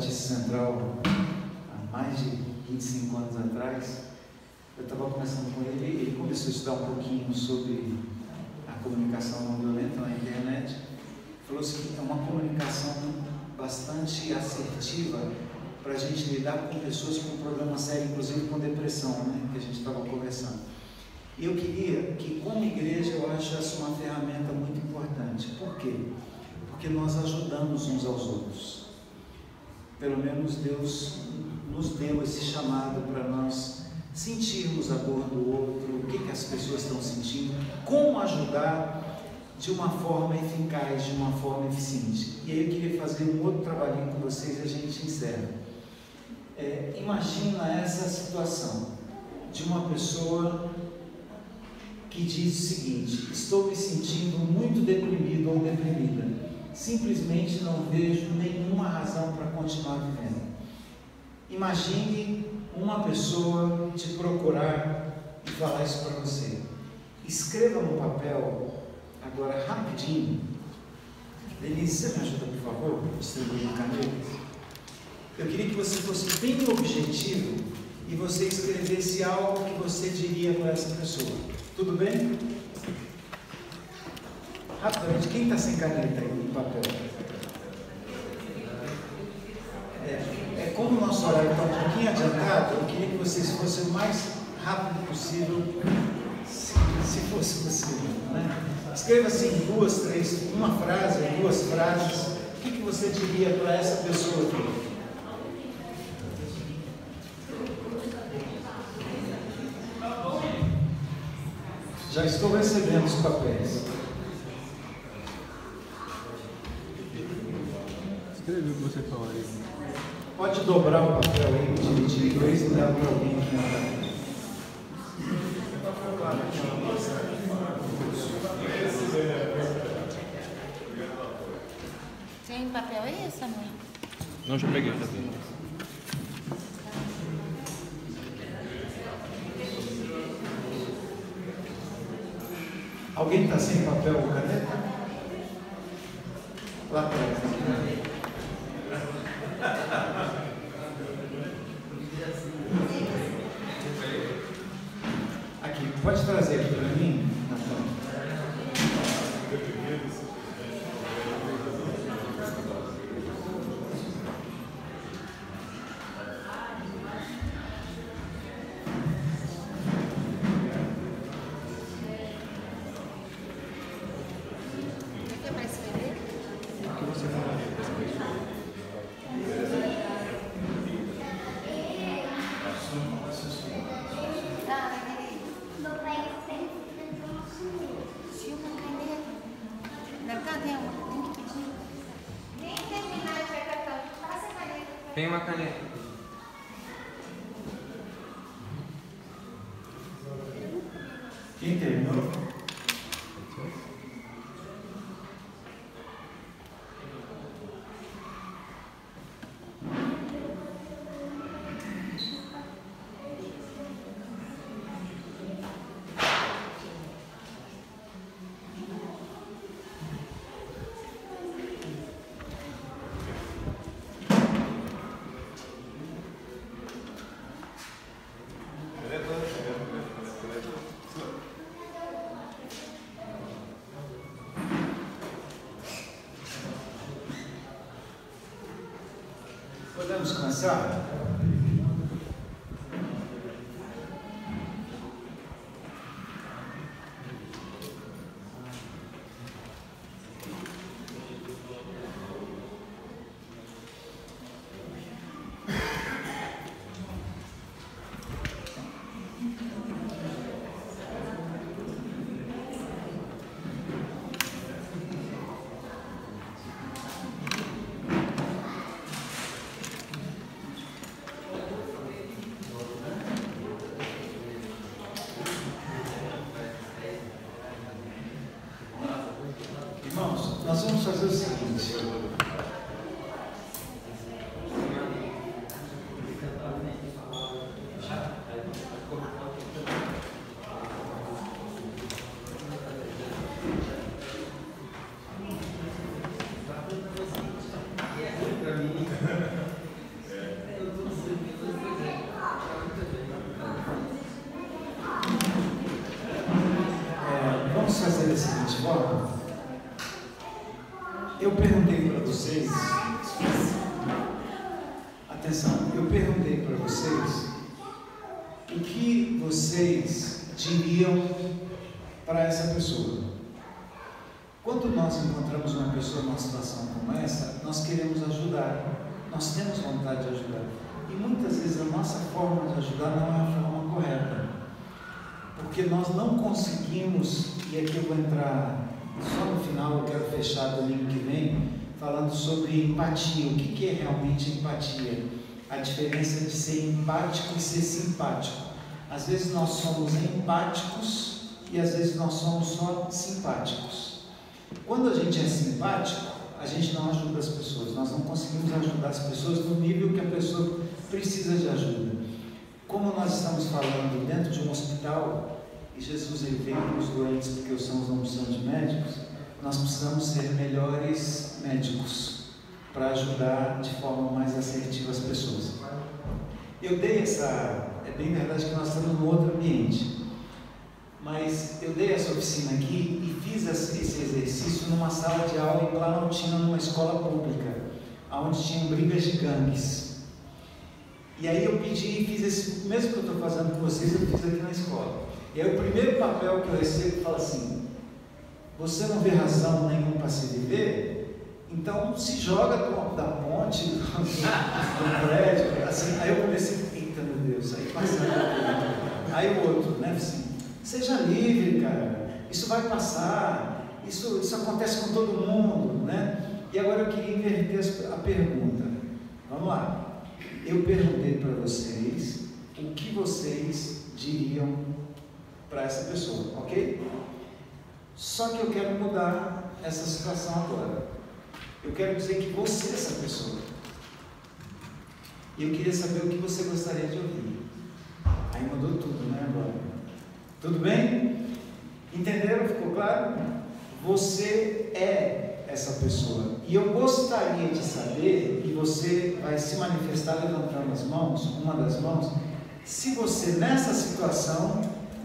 Batista Central há mais de 25 anos atrás, eu estava conversando com ele, ele começou a estudar um pouquinho sobre a comunicação não violenta na internet. Falou assim que é uma comunicação bastante assertiva para a gente lidar com pessoas com problema sério, inclusive com depressão, né, que a gente estava conversando. E eu queria que, como igreja, eu acho essa uma ferramenta muito importante. Por quê? Porque nós ajudamos uns aos outros. Pelo menos Deus nos deu esse chamado para nós sentirmos a dor do outro, o que as pessoas estão sentindo, como ajudar de uma forma eficaz, de uma forma eficiente. E aí eu queria fazer um outro trabalhinho com vocês e a gente encerra. Imagina essa situação de uma pessoa que diz o seguinte: estou me sentindo muito deprimido ou deprimida, simplesmente não vejo nenhuma razão para continuar vivendo. Imagine uma pessoa te procurar e falar isso para você. Escreva no papel, agora rapidinho. Denise, você me ajuda, por favor? Distribuir uma caneta. Eu queria que você fosse bem objetivo e você escrevesse algo que você diria para essa pessoa. Tudo bem? Rapidamente, quem está sem caneta aí no papel? Como o nosso horário está um pouquinho adiantado, eu queria que vocês fossem o mais rápido possível, se fosse possível, né? Escreva assim uma frase, 2 frases. O que você diria para essa pessoa aqui? Já estou recebendo os papéis. Escreve o que você falaria. Pode dobrar o papel aí, dividir em 2 e dar para alguém aqui na frente. Tem papel aí, Samuel? Não, já peguei, já tenho. Alguém está sem papel ou caneta? Lá atrás. Aqui, pode trazer aqui para mim, Natão? Tem uma caneta. Quem terminou? Podemos começar? Irmãos, nós vamos fazer o seguinte. Eu perguntei para vocês, atenção, eu perguntei para vocês o que vocês diriam para essa pessoa. Quando nós encontramos uma pessoa numa situação como essa, nós queremos ajudar, nós temos vontade de ajudar. E muitas vezes a nossa forma de ajudar não é a forma correta, porque nós não conseguimos, e aqui eu vou entrar só no final, eu quero fechar domingo que vem, falando sobre empatia. O que é realmente empatia? A diferença de ser empático e ser simpático. Às vezes nós somos empáticos e às vezes nós somos só simpáticos. Quando a gente é simpático, a gente não ajuda as pessoas, nós não conseguimos ajudar as pessoas no nível que a pessoa precisa de ajuda. Como nós estamos falando dentro de um hospital, e Jesus veio para os doentes porque os sãos não precisam de médicos, nós precisamos ser melhores médicos para ajudar de forma mais assertiva as pessoas. Eu dei é bem verdade que nós estamos num outro ambiente, mas eu dei essa oficina aqui e fiz esse exercício numa sala de aula em Planaltina, numa escola pública, onde tinham brigas de gangues. E aí eu pedi e fiz esse mesmo que eu estou fazendo com vocês, eu fiz aqui na escola. E aí o primeiro papel que eu recebo fala assim: você não vê razão nenhuma para se viver? Então se joga da ponte, do prédio, assim. Aí eu comecei, eita meu Deus, aí passando. Aí o outro, né, assim, seja livre, cara, isso vai passar, isso acontece com todo mundo, né? E agora eu queria inverter a pergunta. Vamos lá. Eu perguntei para vocês o que vocês diriam para essa pessoa, ok? Só que eu quero mudar essa situação agora. Eu quero dizer que você é essa pessoa. E eu queria saber o que você gostaria de ouvir. Aí mudou tudo, né, agora? Tudo bem? Entenderam? Ficou claro? Você é essa pessoa. E eu gostaria de saber, e você vai se manifestar levantando as mãos, uma das mãos, se você nessa situação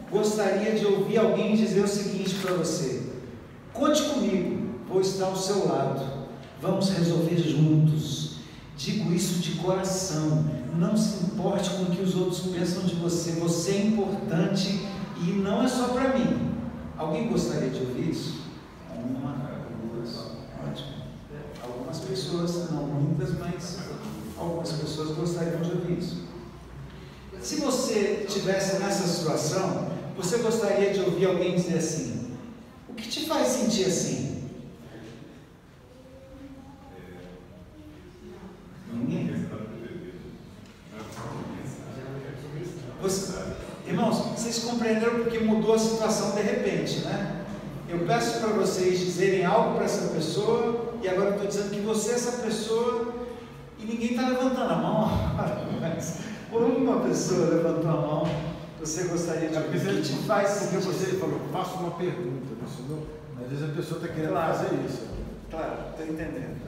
gostaria de ouvir alguém dizer o seguinte para você: conte comigo, vou estar ao seu lado, vamos resolver juntos. Digo isso de coração, não se importe com o que os outros pensam de você, você é importante e não é só para mim. Alguém gostaria de ouvir isso? Uma, duas, ótimo. Algumas pessoas, não muitas, mas algumas pessoas gostariam de ouvir isso. Se você estivesse nessa situação, você gostaria de ouvir alguém dizer assim: o que te faz sentir assim? Ninguém? Irmãos, vocês compreenderam porque mudou a situação de repente, né? Eu peço para vocês dizerem algo para essa pessoa, e agora eu estou dizendo que você é essa pessoa, e ninguém está levantando a mão, mas uma pessoa levantou a mão. Você gostaria de ouvir? O que te faz sentir? Porque você falou, faça uma pergunta, senão, às vezes a pessoa está querendo fazer isso. Claro, estou entendendo.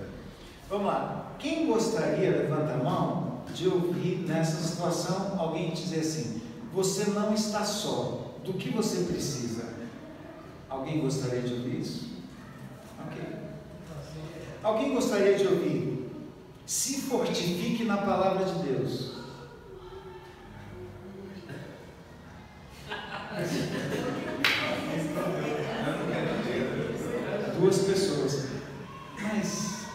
Vamos lá. Quem gostaria, levanta a mão, de ouvir nessa situação alguém dizer assim: você não está só, do que você precisa? Alguém gostaria de ouvir isso? Ok. Alguém gostaria de ouvir: se fortifique na palavra de Deus? Duas pessoas. Mas,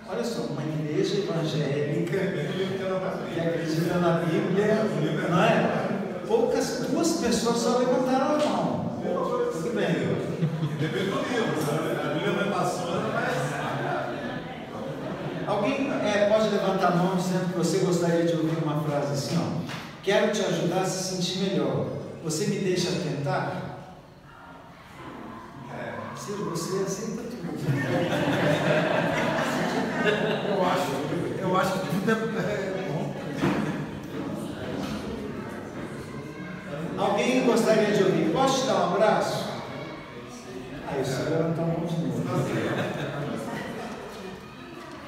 olha só, uma igreja evangélica que acredita na Bíblia, não é? Duas pessoas só levantaram a mão. Tudo bem. Depende do livro, a Bíblia vai passando, mas. Alguém pode levantar a mão dizendo que você gostaria de ouvir uma frase assim, ó: quero te ajudar a se sentir melhor. Você me deixa tentar? Se você aceita tudo. Eu acho que tudo é bom. Alguém gostaria de ouvir: posso te dar um abraço? Aí o senhor levantou a mão de novo.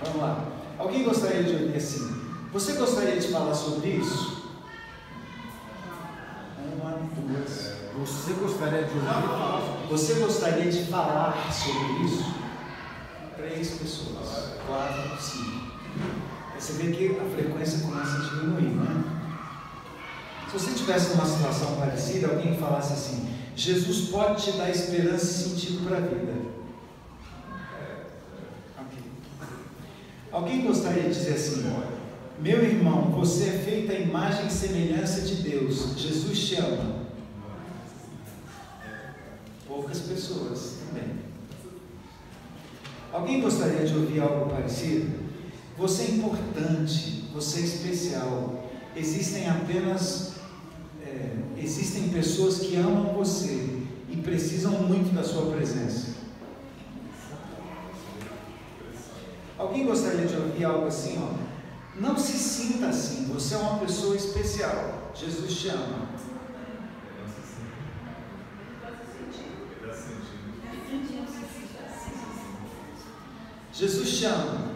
Vamos lá. Alguém gostaria de ouvir assim: você gostaria de falar sobre isso? Uma, duas. Você gostaria de ouvir? Você gostaria de falar sobre isso? 3 pessoas, 4, 5. Você vê que a frequência começa a diminuir, né? Se você tivesse numa situação parecida, alguém falasse assim: Jesus pode te dar esperança e sentido para a vida. Okay. Alguém gostaria de dizer assim: meu irmão, você é feito à imagem e semelhança de Deus, Jesus te ama. Poucas pessoas também. Alguém gostaria de ouvir algo parecido? Você é importante, você é especial. Existem pessoas que amam você e precisam muito da sua presença. Alguém gostaria de ouvir algo assim, ó? Não se sinta assim, você é uma pessoa especial. Jesus te ama. Jesus te ama.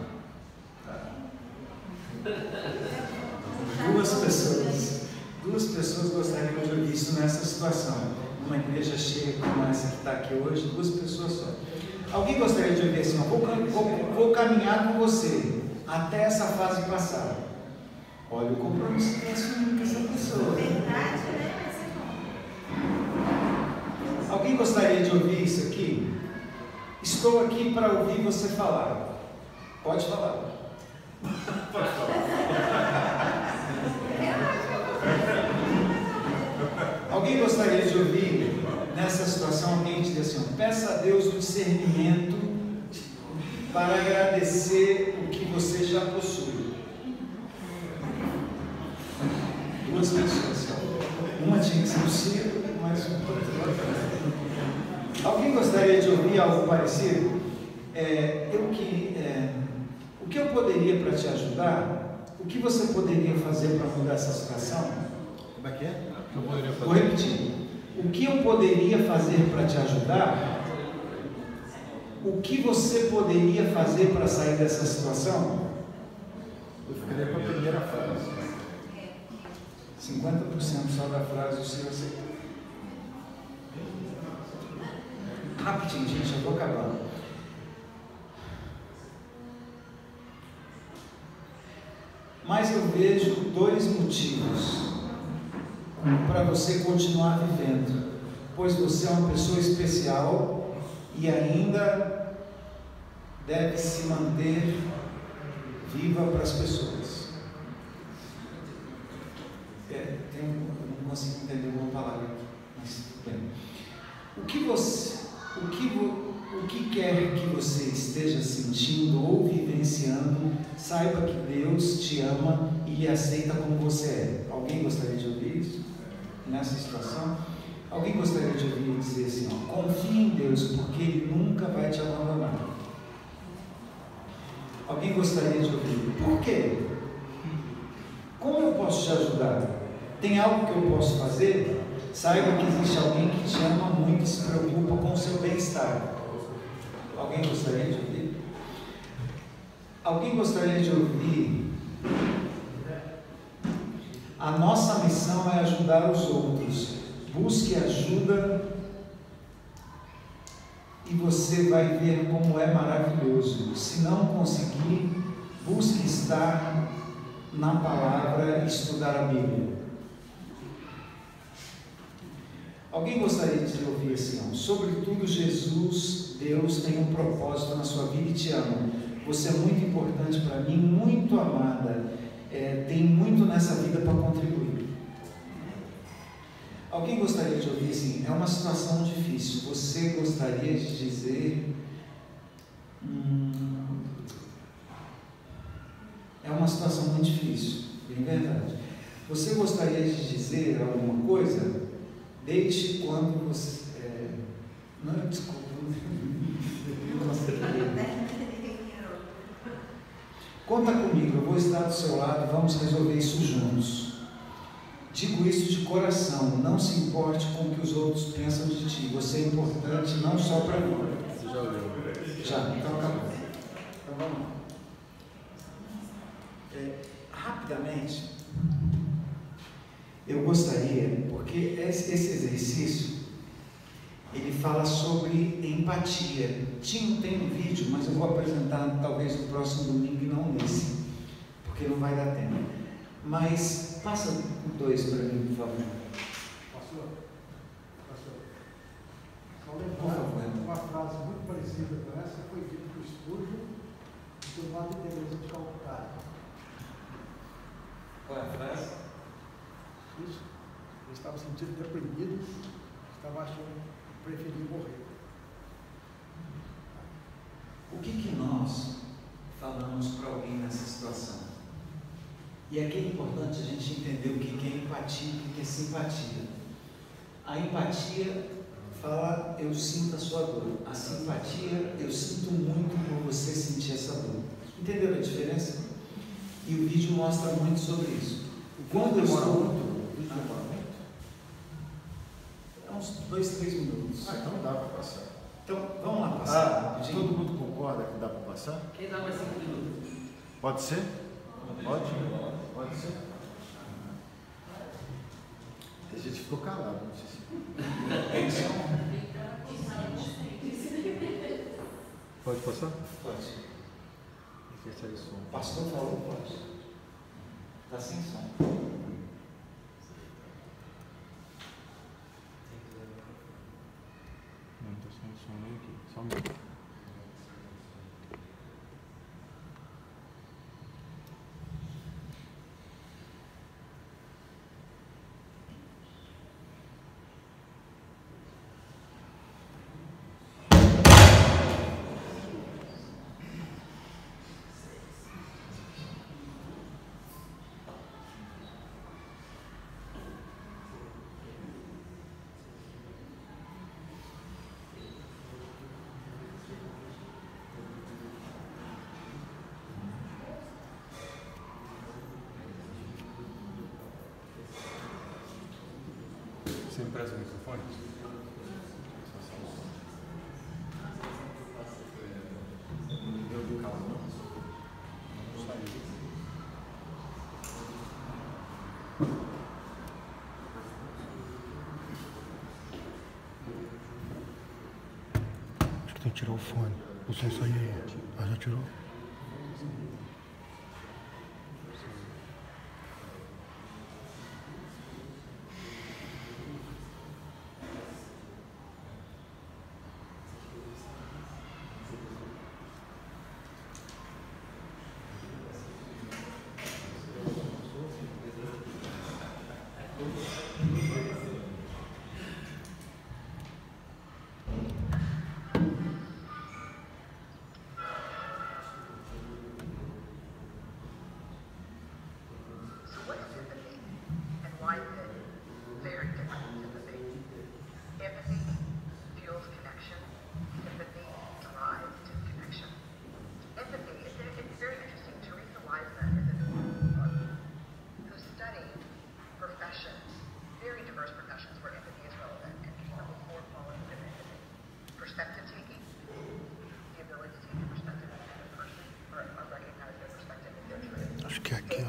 Duas pessoas gostariam de ouvir isso nessa situação. Uma igreja cheia como essa que está aqui hoje, 2 pessoas só. Alguém gostaria de ouvir assim: vou caminhar com você até essa fase passar. Olha o compromisso que assumiu com essa pessoa. Verdade, né? Alguém gostaria de ouvir isso aqui? Estou aqui para ouvir você falar. Pode falar. Pode falar. Alguém gostaria de ouvir nessa situação alguém dizer assim: peça a Deus o discernimento para agradecer o que você já possui. 2 pessoas. Uma tinha que ser possível, mais uma. Alguém gostaria de ouvir algo parecido? O que eu poderia para te ajudar? O que você poderia fazer para mudar essa situação? Como é que é? Vou repetir. O que eu poderia fazer para te ajudar? O que você poderia fazer para sair dessa situação? Eu ficaria com a primeira frase. 50% só da frase, o Senhor aceitou. Rapidinho, gente, eu vou acabando. Mas eu vejo 2 motivos para você continuar vivendo, pois você é uma pessoa especial e ainda deve se manter viva para as pessoas. Eu não consigo entender uma palavra aqui, mas tudo bem. O que quer que você esteja sentindo ou vivenciando, saiba que Deus te ama e lhe aceita como você é. Alguém gostaria de ouvir isso? Nessa situação? Alguém gostaria de ouvir dizer assim: ó, confie em Deus, porque Ele nunca vai te abandonar. Alguém gostaria de ouvir: por quê? Como eu posso te ajudar? Tem algo que eu posso fazer? Saiba que existe alguém que te ama muito e se preocupa com o seu bem-estar. Alguém gostaria de ouvir? Alguém gostaria de ouvir? A nossa missão é ajudar os outros. Busque ajuda e você vai ver como é maravilhoso. Se não conseguir, busque estar na palavra e estudar a Bíblia. Alguém gostaria de ouvir assim: ó, sobretudo Jesus, Deus tem um propósito na sua vida e te ama. Você é muito importante para mim, muito amada. Tem muito nessa vida para contribuir. Alguém gostaria de ouvir assim: é uma situação difícil. Você gostaria de dizer: é uma situação muito difícil, bem verdade. Você gostaria de dizer alguma coisa? Desde quando você. Não, desculpa. Conta comigo, eu vou estar do seu lado e vamos resolver isso juntos. Digo isso de coração, não se importe com o que os outros pensam de ti. Você é importante não só para mim. Você já leu? Já, então acabou. Então vamos lá. Rapidamente, eu gostaria, porque esse exercício, ele fala sobre empatia. Tem um vídeo, mas eu vou apresentar talvez no próximo domingo e não nesse, porque não vai dar tempo. Mas passa o 2 para mim, por favor. Pastor. Por favor. Uma frase muito parecida com essa foi dita por Spurgeon do Madre Teresa de Calcutá. Qual é a frase? Isso. Ele estava sentindo deprimido, estava achando que preferia morrer. O que nós falamos para alguém nessa situação? E aqui é importante a gente entender o que é empatia e o que é simpatia. A empatia fala, eu sinto a sua dor. A simpatia, eu sinto muito por você sentir essa dor. Entenderam a diferença? E o vídeo mostra muito sobre isso. Quando eu estou... uns 2, 3 minutos. Então dá para passar. Então, vamos lá passar. Todo mundo concorda que dá para passar? Quem dá mais 5 minutos? Pode ser? Pode ser? A gente ficou calado, não sei se... Pode passar? Pode. Sai som. O pastor falou, pode. Está sem som. Não está sem som nem aqui. Só um minuto. Você me presta o microfone? Deu do carro, não? Não saiu. Acho que tem que tirar o fone. O som saiu aí. Ah, já tirou? Acho que é aqui, ó.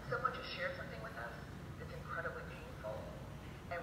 Someone just shared something with us that's incredibly painful, and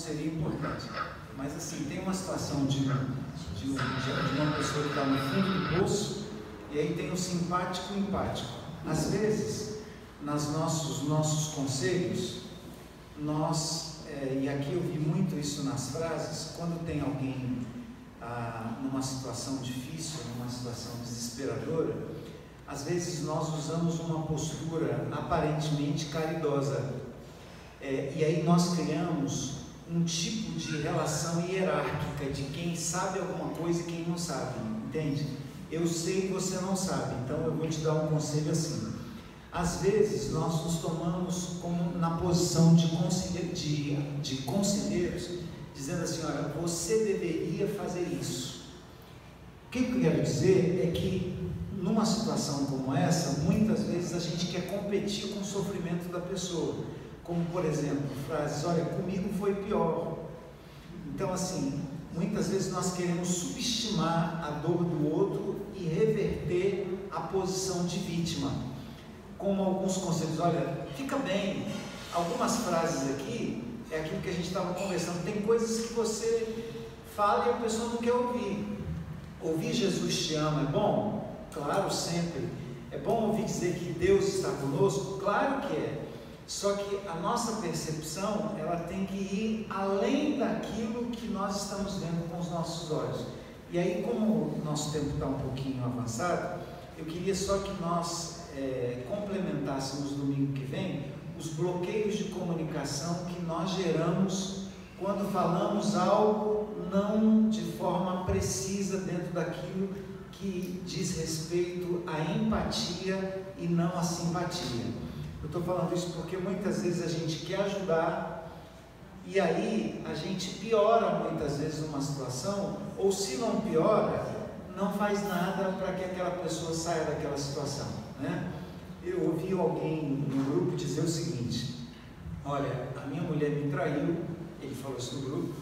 seria importante. Mas assim, tem uma situação de uma pessoa que está no fundo do poço, e aí tem o simpático e o empático. Às vezes, nos nossos conselhos, e aqui eu vi muito isso nas frases, quando tem alguém numa situação difícil, numa situação desesperadora, às vezes nós usamos uma postura aparentemente caridosa, e aí nós criamos um tipo de relação hierárquica de quem sabe alguma coisa e quem não sabe, entende? Eu sei que você não sabe, então eu vou te dar um conselho assim. Às vezes nós nos tomamos como na posição de conselheiros, dizendo assim, olha, você deveria fazer isso. O que eu quero dizer é que numa situação como essa, muitas vezes a gente quer competir com o sofrimento da pessoa, como por exemplo, frases, olha, comigo foi pior. Então assim, muitas vezes nós queremos subestimar a dor do outro e reverter a posição de vítima, como alguns conselhos, olha, fica bem, algumas frases aqui, é aquilo que a gente estava conversando, tem coisas que você fala e a pessoa não quer ouvir. Ouvir Jesus te ama é bom? Claro, sempre. É bom ouvir dizer que Deus está conosco? Claro que é. Só que a nossa percepção, ela tem que ir além daquilo que nós estamos vendo com os nossos olhos. E aí, como o nosso tempo está um pouquinho avançado, eu queria só que nós complementássemos domingo que vem os bloqueios de comunicação que nós geramos quando falamos algo não de forma precisa dentro daquilo que diz respeito à empatia e não à simpatia. Eu estou falando isso porque muitas vezes a gente quer ajudar e aí a gente piora muitas vezes uma situação, ou se não piora, não faz nada para que aquela pessoa saia daquela situação, né? Eu ouvi alguém no grupo dizer o seguinte, olha, a minha mulher me traiu, ele falou isso no grupo,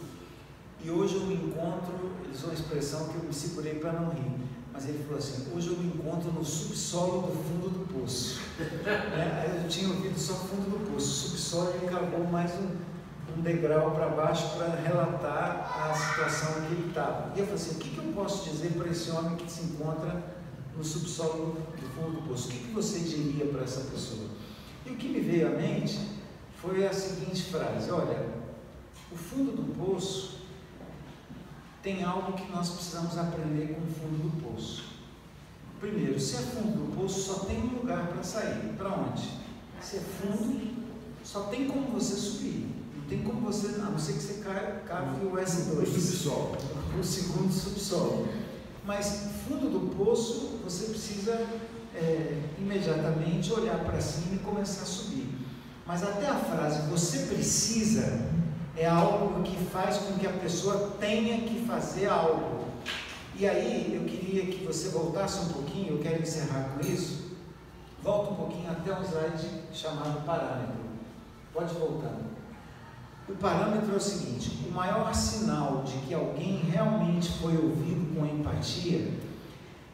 e hoje eu me encontro, ele usou uma expressão que eu me segurei para não rir, mas ele falou assim, hoje eu me encontro no subsolo do fundo do poço. Eu tinha ouvido só fundo do poço, subsolo, e acabou mais um degrau para baixo para relatar a situação que ele estava. E eu falei assim, o que eu posso dizer para esse homem que se encontra no subsolo do fundo do poço? O que você diria para essa pessoa? E o que me veio à mente foi a seguinte frase, olha, o fundo do poço tem algo que nós precisamos aprender com o fundo do poço. Primeiro, se é fundo do poço, só tem um lugar para sair. Para onde? Se é fundo, só tem como você subir. Não tem como você, a não ser que você cave o S2. O subsolo. O segundo subsolo. Mas fundo do poço, você precisa imediatamente olhar para cima e começar a subir. Mas até a frase, você precisa, é algo que faz com que a pessoa tenha que fazer algo. E aí, eu queria que você voltasse um pouquinho, eu quero encerrar com isso. Volta um pouquinho até um slide chamado parâmetro. Pode voltar. O parâmetro é o seguinte, o maior sinal de que alguém realmente foi ouvido com empatia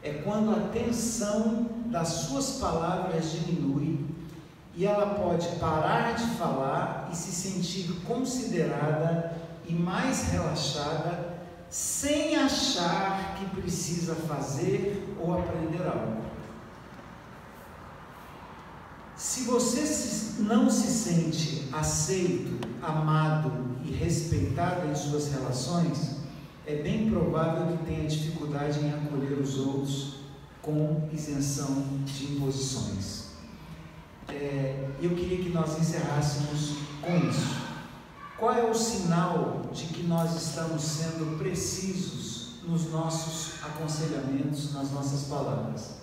é quando a tensão das suas palavras diminui e ela pode parar de falar e se sentir considerada e mais relaxada, sem achar que precisa fazer ou aprender algo. Se você não se sente aceito, amado e respeitado em suas relações, é bem provável que tenha dificuldade em acolher os outros com isenção de imposições. Eu queria que nós encerrássemos com isso. Qual é o sinal de que nós estamos sendo precisos nos nossos aconselhamentos, nas nossas palavras?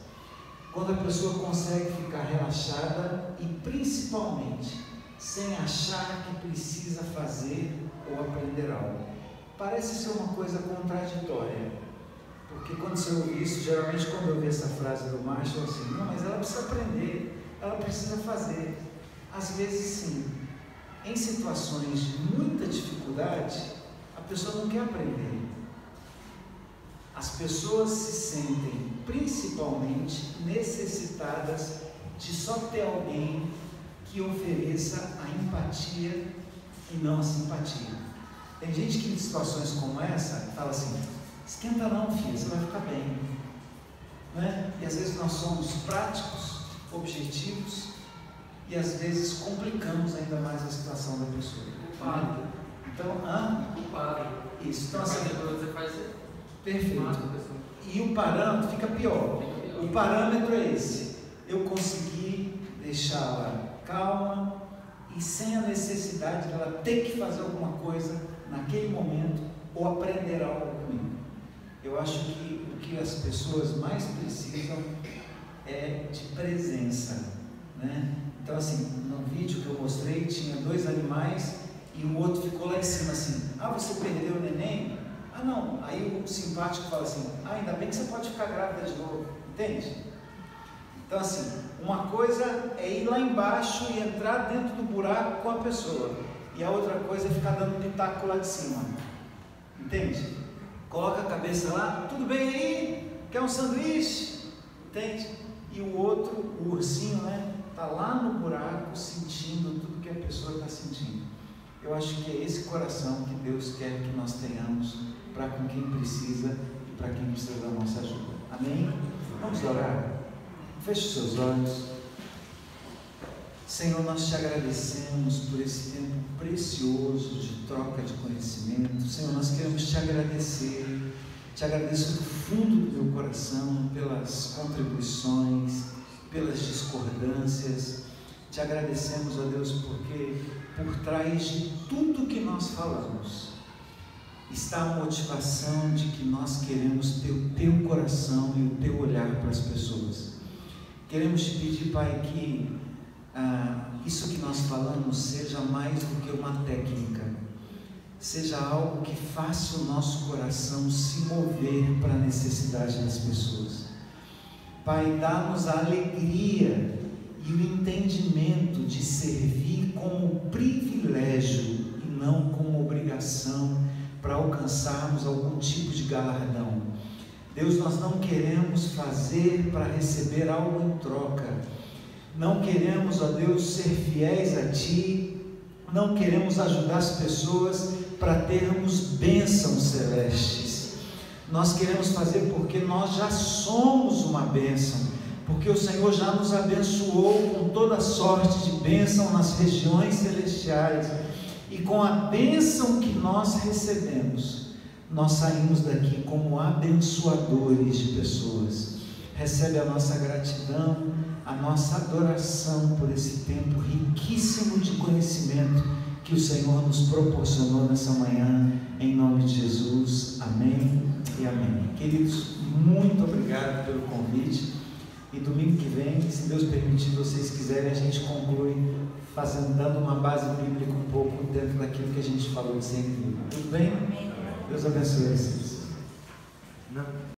Quando a pessoa consegue ficar relaxada e principalmente sem achar que precisa fazer ou aprender algo. Parece ser uma coisa contraditória, porque quando você ouve isso, geralmente quando eu ouvi essa frase do Marshall, assim, não, mas ela precisa aprender, ela precisa fazer. Às vezes sim, em situações de muita dificuldade, a pessoa não quer aprender. As pessoas se sentem principalmente necessitadas de só ter alguém que ofereça a empatia e não a simpatia. Tem gente que em situações como essa fala assim, esquenta não, filho, você vai ficar bem. Né? E às vezes nós somos práticos, objetivos, e às vezes complicamos ainda mais a situação da pessoa. Culpado. Então, culpado. Isso, então assim, você faz perfeito. E o parâmetro fica pior. O parâmetro é esse. Eu consegui deixá-la calma e sem a necessidade dela ter que fazer alguma coisa naquele momento ou aprender algo comigo. Eu acho que o que as pessoas mais precisam é de presença, né? Então assim, no vídeo que eu mostrei tinha 2 animais e o outro ficou lá em cima assim, você perdeu o neném? Não, aí o simpático fala assim, ainda bem que você pode ficar grávida de novo, entende? Então assim, uma coisa é ir lá embaixo e entrar dentro do buraco com a pessoa, e a outra coisa é ficar dando pitaco lá de cima, entende? Coloca a cabeça lá, tudo bem aí? Quer um sanduíche? Entende? E o outro, o ursinho, né? Está lá no buraco sentindo tudo que a pessoa está sentindo. Eu acho que é esse coração que Deus quer que nós tenhamos para com quem precisa e para quem precisa da nossa ajuda. Amém? Vamos orar? Feche os seus olhos. Senhor, nós te agradecemos por esse tempo precioso de troca de conhecimento. Senhor, nós queremos te agradecer. Te agradeço do fundo do meu coração pelas contribuições, pelas discordâncias. Te agradecemos, ó Deus, porque por trás de tudo que nós falamos está a motivação de que nós queremos ter o teu coração e o teu olhar para as pessoas. Queremos te pedir, Pai, que isso que nós falamos seja mais do que uma técnica, seja algo que faça o nosso coração se mover para a necessidade das pessoas. Pai, dá-nos a alegria e o entendimento de servir como privilégio e não como obrigação para alcançarmos algum tipo de galardão. Deus, nós não queremos fazer para receber algo em troca. Não queremos, ó Deus, ser fiéis a Ti. Não queremos ajudar as pessoas para termos bênçãos celestes. Nós queremos fazer porque nós já somos uma bênção, porque o Senhor já nos abençoou com toda sorte de bênção nas regiões celestiais, e com a bênção que nós recebemos, nós saímos daqui como abençoadores de pessoas. Recebe a nossa gratidão, a nossa adoração por esse tempo riquíssimo de conhecimento que o Senhor nos proporcionou nessa manhã, em nome de Jesus. Amém e amém. Queridos, muito obrigado pelo convite, e domingo que vem, se Deus permitir, vocês quiserem, a gente conclui dando uma base bíblica um pouco dentro daquilo que a gente falou de sempre. Tudo bem? Deus abençoe vocês.